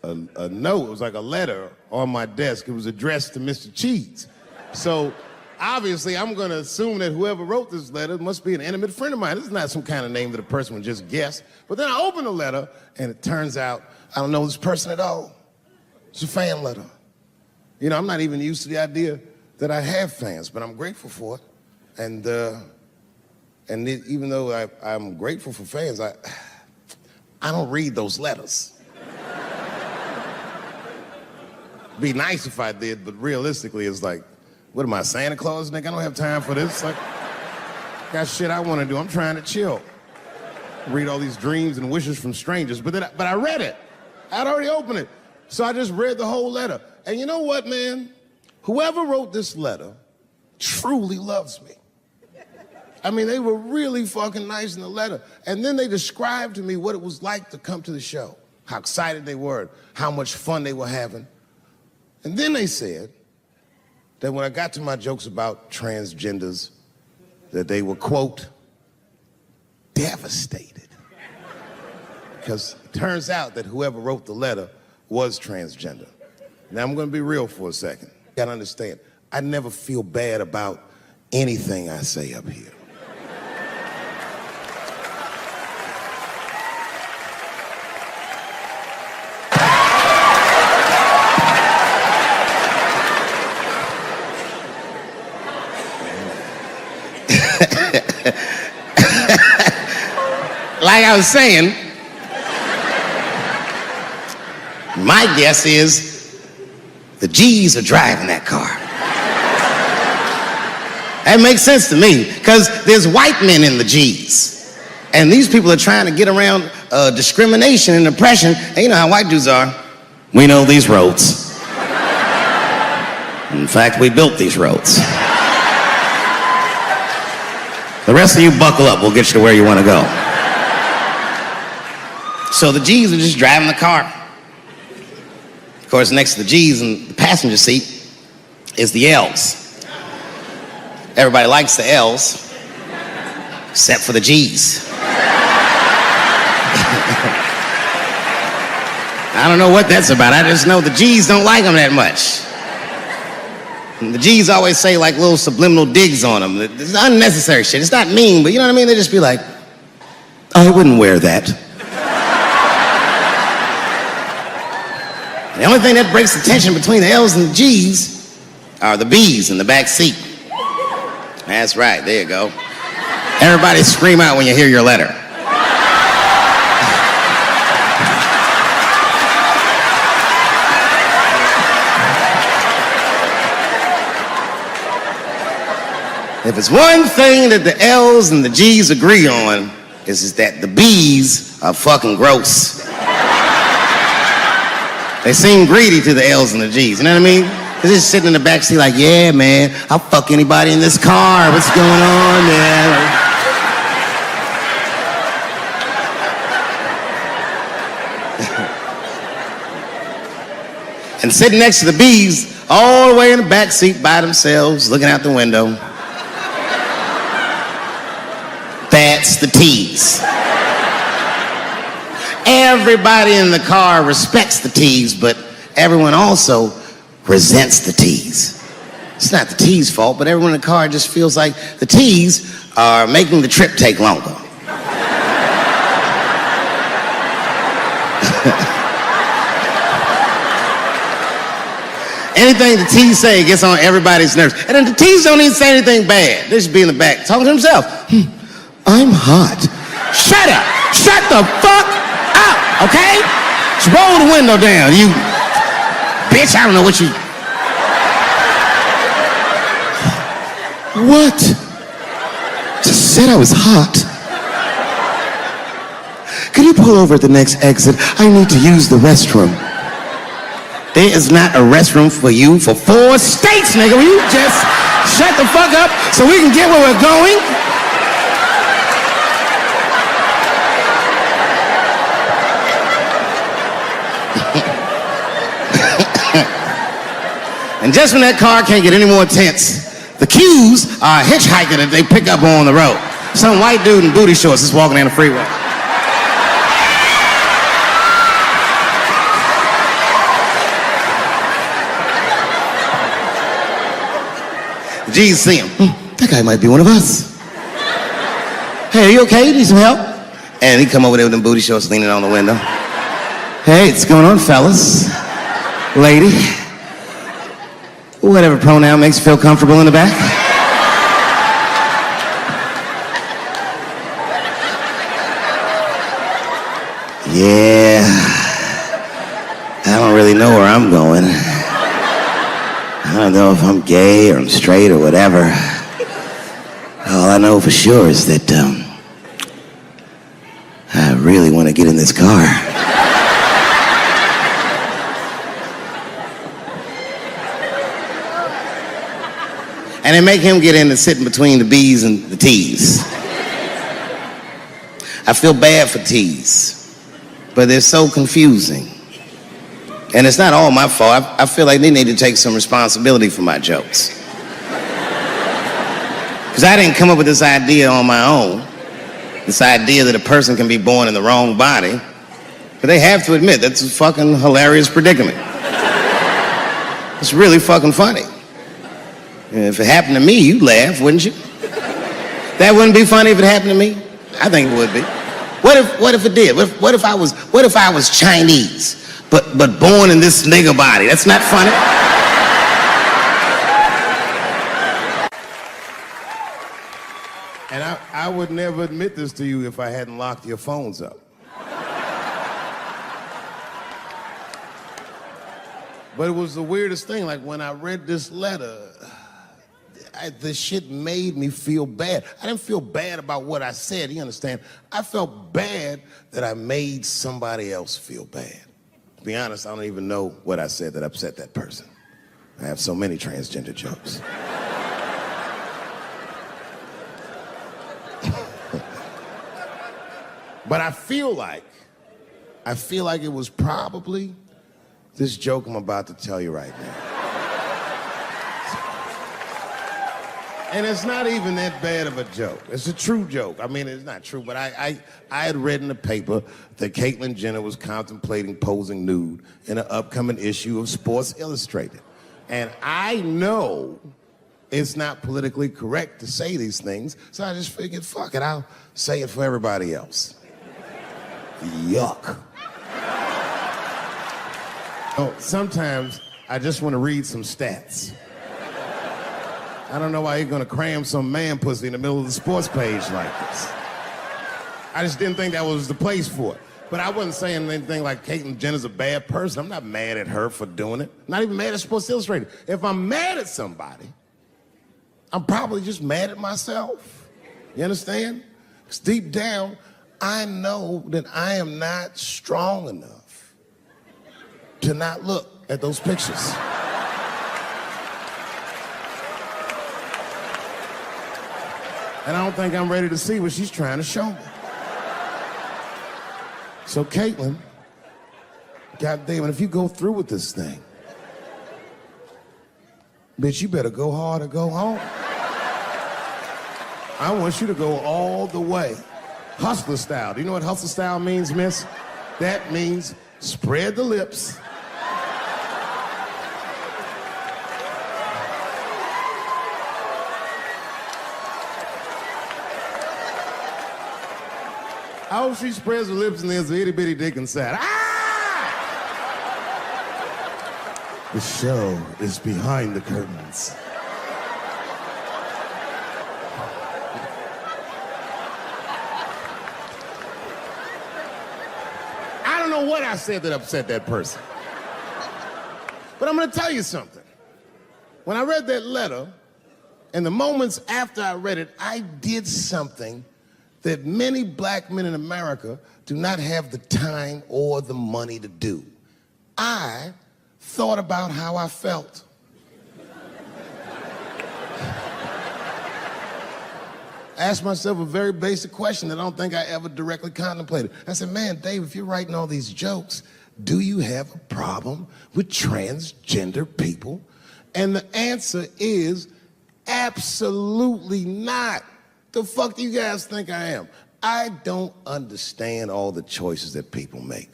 note. It was like a letter on my desk. It was addressed to Mr. Cheese. So obviously, I'm going to assume that whoever wrote this letter must be an intimate friend of mine. This is not some kind of name that a person would just guess. But then I open the letter, and it turns out I don't know this person at all. It's a fan letter. You know, I'm not even used to the idea that I have fans, but I'm grateful for it. And even though I'm grateful for fans, I don't read those letters. Be nice if I did, but realistically, it's like, what am I, Santa Claus, nigga? I don't have time for this. Like, got shit I want to do. I'm trying to chill. Read all these dreams and wishes from strangers, but I read it. I'd already opened it. So I just read the whole letter. And you know what, man? Whoever wrote this letter truly loves me. I mean, they were really fucking nice in the letter. And then they described to me what it was like to come to the show, how excited they were, how much fun they were having. And then they said that when I got to my jokes about transgenders, that they were, quote, devastated. Because it turns out that whoever wrote the letter was transgender. Now, I'm gonna be real for a second. You gotta understand, I never feel bad about anything I say up here. Like I was saying, my guess is the G's are driving that car. That makes sense to me, because there's white men in the G's. And these people are trying to get around discrimination and oppression. And you know how white dudes are. We know these roads. In fact, we built these roads. The rest of you buckle up, we'll get you to where you want to go. So the G's are just driving the car. Of course, next to the G's in the passenger seat is the L's. Everybody likes the L's, except for the G's. I don't know what that's about. I just know the G's don't like them that much. And the G's always say like little subliminal digs on them. It's unnecessary shit. It's not mean, but you know what I mean? They just be like, I wouldn't wear that. The only thing that breaks the tension between the L's and the G's are the B's in the back seat. That's right, there you go. Everybody scream out when you hear your letter. If it's one thing that the L's and the G's agree on, is that the B's are fucking gross. They seem greedy to the L's and the G's, you know what I mean? They're just sitting in the back seat like, yeah, man, I'll fuck anybody in this car. What's going on, man? And sitting next to the B's, all the way in the back seat by themselves, looking out the window. That's the T's. Everybody in the car respects the T's, but everyone also resents the T's. It's not the T's' fault, but everyone in the car just feels like the T's are making the trip take longer. Anything the T's say gets on everybody's nerves. And then the T's don't even say anything bad. They just be in the back talking to himself. I'm hot. Shut up. Shut the fuck up, okay? Just roll the window down, you bitch. I don't know what you... What? Just said I was hot. Could you pull over at the next exit? I need to use the restroom. There is not a restroom for you for 4 states, nigga. Will you just shut the fuck up so we can get where we're going? And just when that car can't get any more tense, the Q's are a hitchhiker that they pick up on the road. Some white dude in booty shorts is walking down the freeway. The G's see him. That guy might be one of us. Hey, are you okay? You need some help? And he come over there with them booty shorts leaning on the window. Hey, what's going on, fellas? Lady? Whatever pronoun makes you feel comfortable in the back. Yeah, I don't really know where I'm going. I don't know if I'm gay or I'm straight or whatever. All I know for sure is that I really want to get in this car. And they make him get in and sit in between the B's and the T's. I feel bad for T's, but they're so confusing. And it's not all my fault. I feel like they need to take some responsibility for my jokes. Because I didn't come up with this idea on my own. This idea that a person can be born in the wrong body. But they have to admit, that's a fucking hilarious predicament. It's really fucking funny. If it happened to me, you'd laugh, wouldn't you? That wouldn't be funny if it happened to me? I think it would be. What if it did? What if I was Chinese, but born in this nigga body? That's not funny. And I would never admit this to you if I hadn't locked your phones up. But it was the weirdest thing. Like, when I read this letter, the shit made me feel bad. I didn't feel bad about what I said, you understand? I felt bad that I made somebody else feel bad. To be honest, I don't even know what I said that upset that person. I have so many transgender jokes. But I feel like it was probably this joke I'm about to tell you right now. And it's not even that bad of a joke. It's a true joke. I mean, it's not true, but I had read in the paper that Caitlyn Jenner was contemplating posing nude in an upcoming issue of Sports Illustrated. And I know it's not politically correct to say these things, so I just figured, fuck it, I'll say it for everybody else. Yuck. Oh, sometimes I just want to read some stats. I don't know why you're gonna cram some man pussy in the middle of the sports page like this. I just didn't think that was the place for it. But I wasn't saying anything like Caitlyn Jenner's a bad person. I'm not mad at her for doing it. Not even mad at Sports Illustrated. If I'm mad at somebody, I'm probably just mad at myself. You understand? Because deep down, I know that I am not strong enough to not look at those pictures. And I don't think I'm ready to see what she's trying to show me. So Caitlyn, goddamn it, if you go through with this thing, bitch, you better go hard or go home. I want you to go all the way. Hustler style. Do you know what hustler style means, miss? That means spread the lips. I hope she spreads her lips and there's an itty bitty dick inside. Ah! The show is behind the curtains. I don't know what I said that upset that person. But I'm gonna tell you something. When I read that letter, and the moments after I read it, I did something that many black men in America do not have the time or the money to do. I thought about how I felt. I asked myself a very basic question that I don't think I ever directly contemplated. I said, man, Dave, if you're writing all these jokes, do you have a problem with transgender people? And the answer is absolutely not. The fuck do you guys think I am? I don't understand all the choices that people make.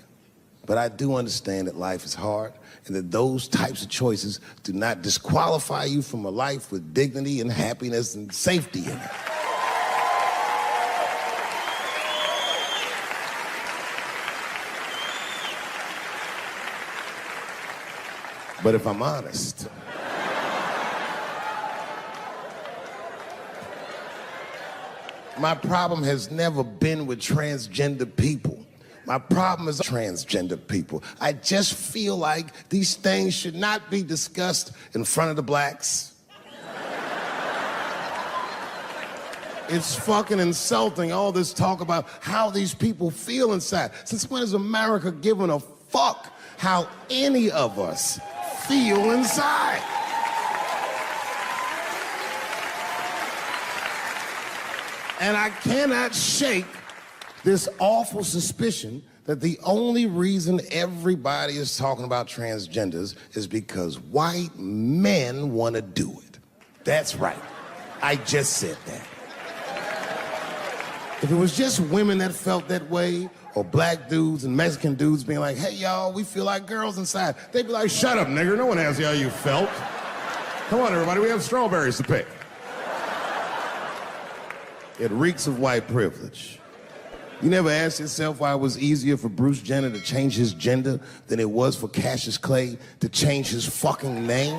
But I do understand that life is hard and that those types of choices do not disqualify you from a life with dignity and happiness and safety in it. But if I'm honest, my problem has never been with transgender people. My problem is transgender people. I just feel like these things should not be discussed in front of the blacks. It's fucking insulting, all this talk about how these people feel inside. Since when has America given a fuck how any of us feel inside? And I cannot shake this awful suspicion that the only reason everybody is talking about transgenders is because white men want to do it. That's right. I just said that. If it was just women that felt that way, or black dudes and Mexican dudes being like, hey, y'all, we feel like girls inside, they'd be like, shut up, nigger. No one asked you how you felt. Come on, everybody, we have strawberries to pick. It reeks of white privilege. You never asked yourself why it was easier for Bruce Jenner to change his gender than it was for Cassius Clay to change his fucking name?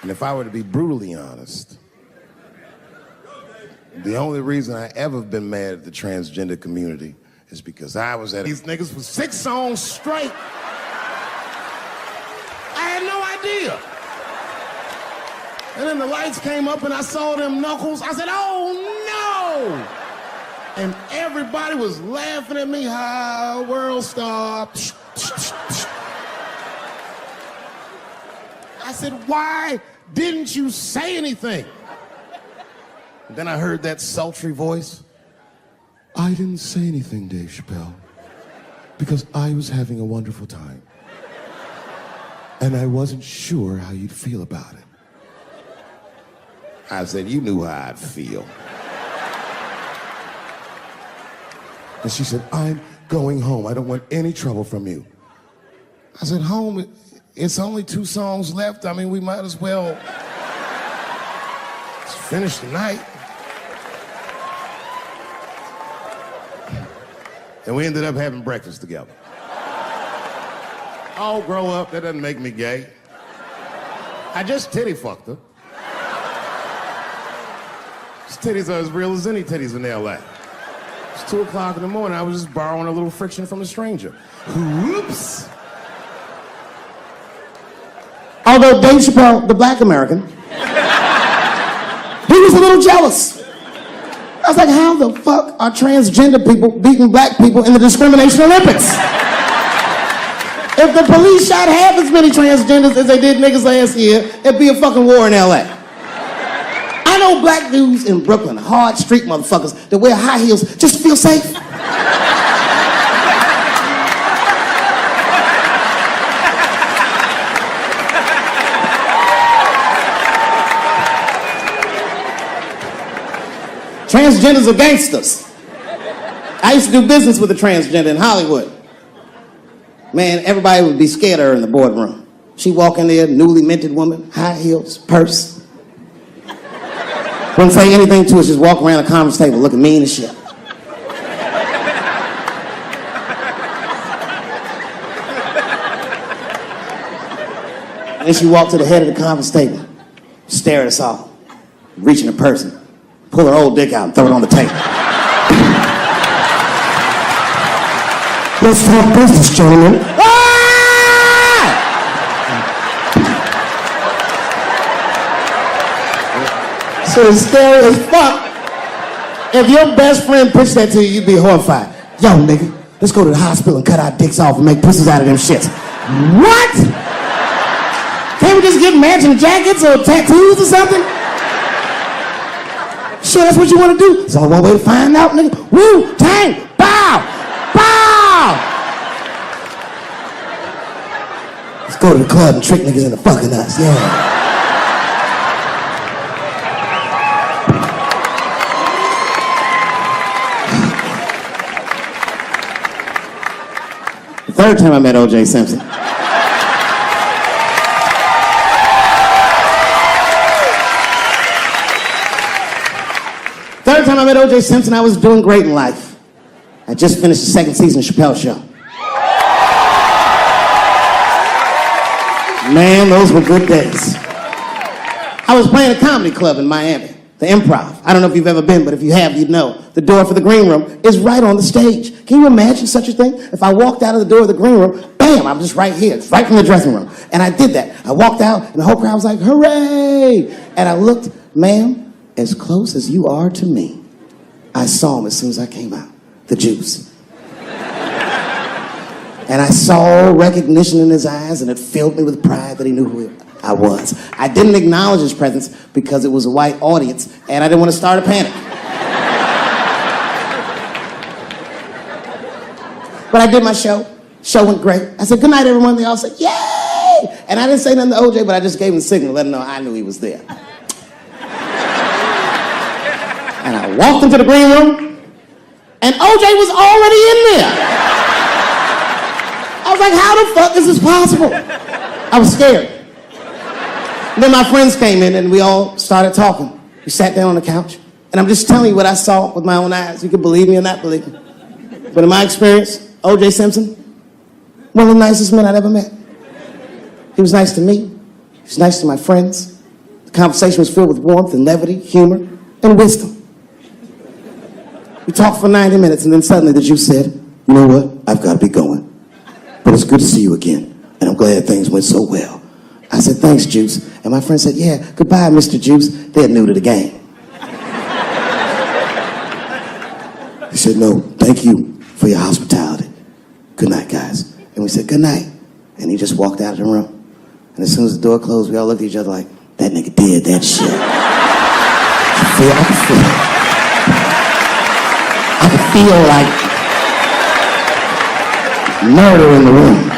And if I were to be brutally honest, the only reason I ever been mad at the transgender community is because I was at these niggas for 6 songs straight. I had no idea. And then the lights came up and I saw them knuckles. I said, oh no! And everybody was laughing at me. Hi, world star. I said, why didn't you say anything? And then I heard that sultry voice. I didn't say anything, Dave Chappelle, because I was having a wonderful time. And I wasn't sure how you'd feel about it. I said, you knew how I'd feel. And she said, I'm going home. I don't want any trouble from you. I said, home? It's only 2 songs left. I mean, we might as well just finish the night. And we ended up having breakfast together. Oh, grow up. That doesn't make me gay. I just titty fucked her. His titties are as real as any titties in L.A. It's 2 o'clock in the morning. I was just borrowing a little friction from a stranger. Whoops. Although Dave Chappelle, the black American, he was a little jealous. I was like, how the fuck are transgender people beating black people in the discrimination Olympics? If the police shot half as many transgenders as they did niggas last year, it'd be a fucking war in LA. I know black dudes in Brooklyn, hard street motherfuckers that wear high heels just to feel safe. Transgenders are gangsters. I used to do business with a transgender in Hollywood. Man, everybody would be scared of her in the boardroom. She'd walk in there, newly minted woman, high heels, purse. Wouldn't say anything to us, just walk around the conference table looking mean as shit. And then she walked to the head of the conference table, stare at us all, reach in her purse, pull her old dick out and throw it on the table. Let's talk business, gentlemen. Ah! So it's scary as fuck. If your best friend pitched that to you, you'd be horrified. Yo, nigga, let's go to the hospital and cut our dicks off and make pussies out of them shits. What? Can't we just get matching jackets or tattoos or something? Sure, that's what you want to do? There's only one way to find out, nigga. Wu-Tang! Bow! Bow! Let's go to the club and trick niggas into fucking us, yeah. The third time I met O.J. Simpson. Third time I met O.J. Simpson, I was doing great in life. I just finished the 2nd season of Chappelle Show. Man, those were good days. I was playing a comedy club in Miami, the Improv. I don't know if you've ever been, but if you have, you'd know. The door for the green room is right on the stage. Can you imagine such a thing? If I walked out of the door of the green room, bam, I'm just right here. It's right from the dressing room. And I did that. I walked out, and the whole crowd was like, hooray! And I looked, ma'am, as close as you are to me, I saw him as soon as I came out, the juice. And I saw recognition in his eyes, and it filled me with pride that he knew who I was. I didn't acknowledge his presence because it was a white audience, and I didn't want to start a panic. But I did my show. Show went great. I said, good night, everyone. They all said, yay! And I didn't say nothing to OJ, but I just gave him a signal, let him know I knew he was there. And I walked into the green room, and OJ was already in there. was like, how the fuck is this possible? I was scared. And then my friends came in and we all started talking. We sat down on the couch. And I'm just telling you what I saw with my own eyes. You can believe me or not believe me. But in my experience, O.J. Simpson, one of the nicest men I'd ever met. He was nice to me. He was nice to my friends. The conversation was filled with warmth and levity, humor, and wisdom. We talked for 90 minutes, and then suddenly the Juice said, you know what? I've got to be going. But it's good to see you again, and I'm glad things went so well. I said, thanks, Juice. And my friend said, yeah, goodbye, Mr. Juice. They're new to the game. He said, no, thank you for your hospitality. Good night, guys. And we said, good night. And he just walked out of the room. And as soon as the door closed, we all looked at each other like, that nigga did that shit. I could feel like murder in the room.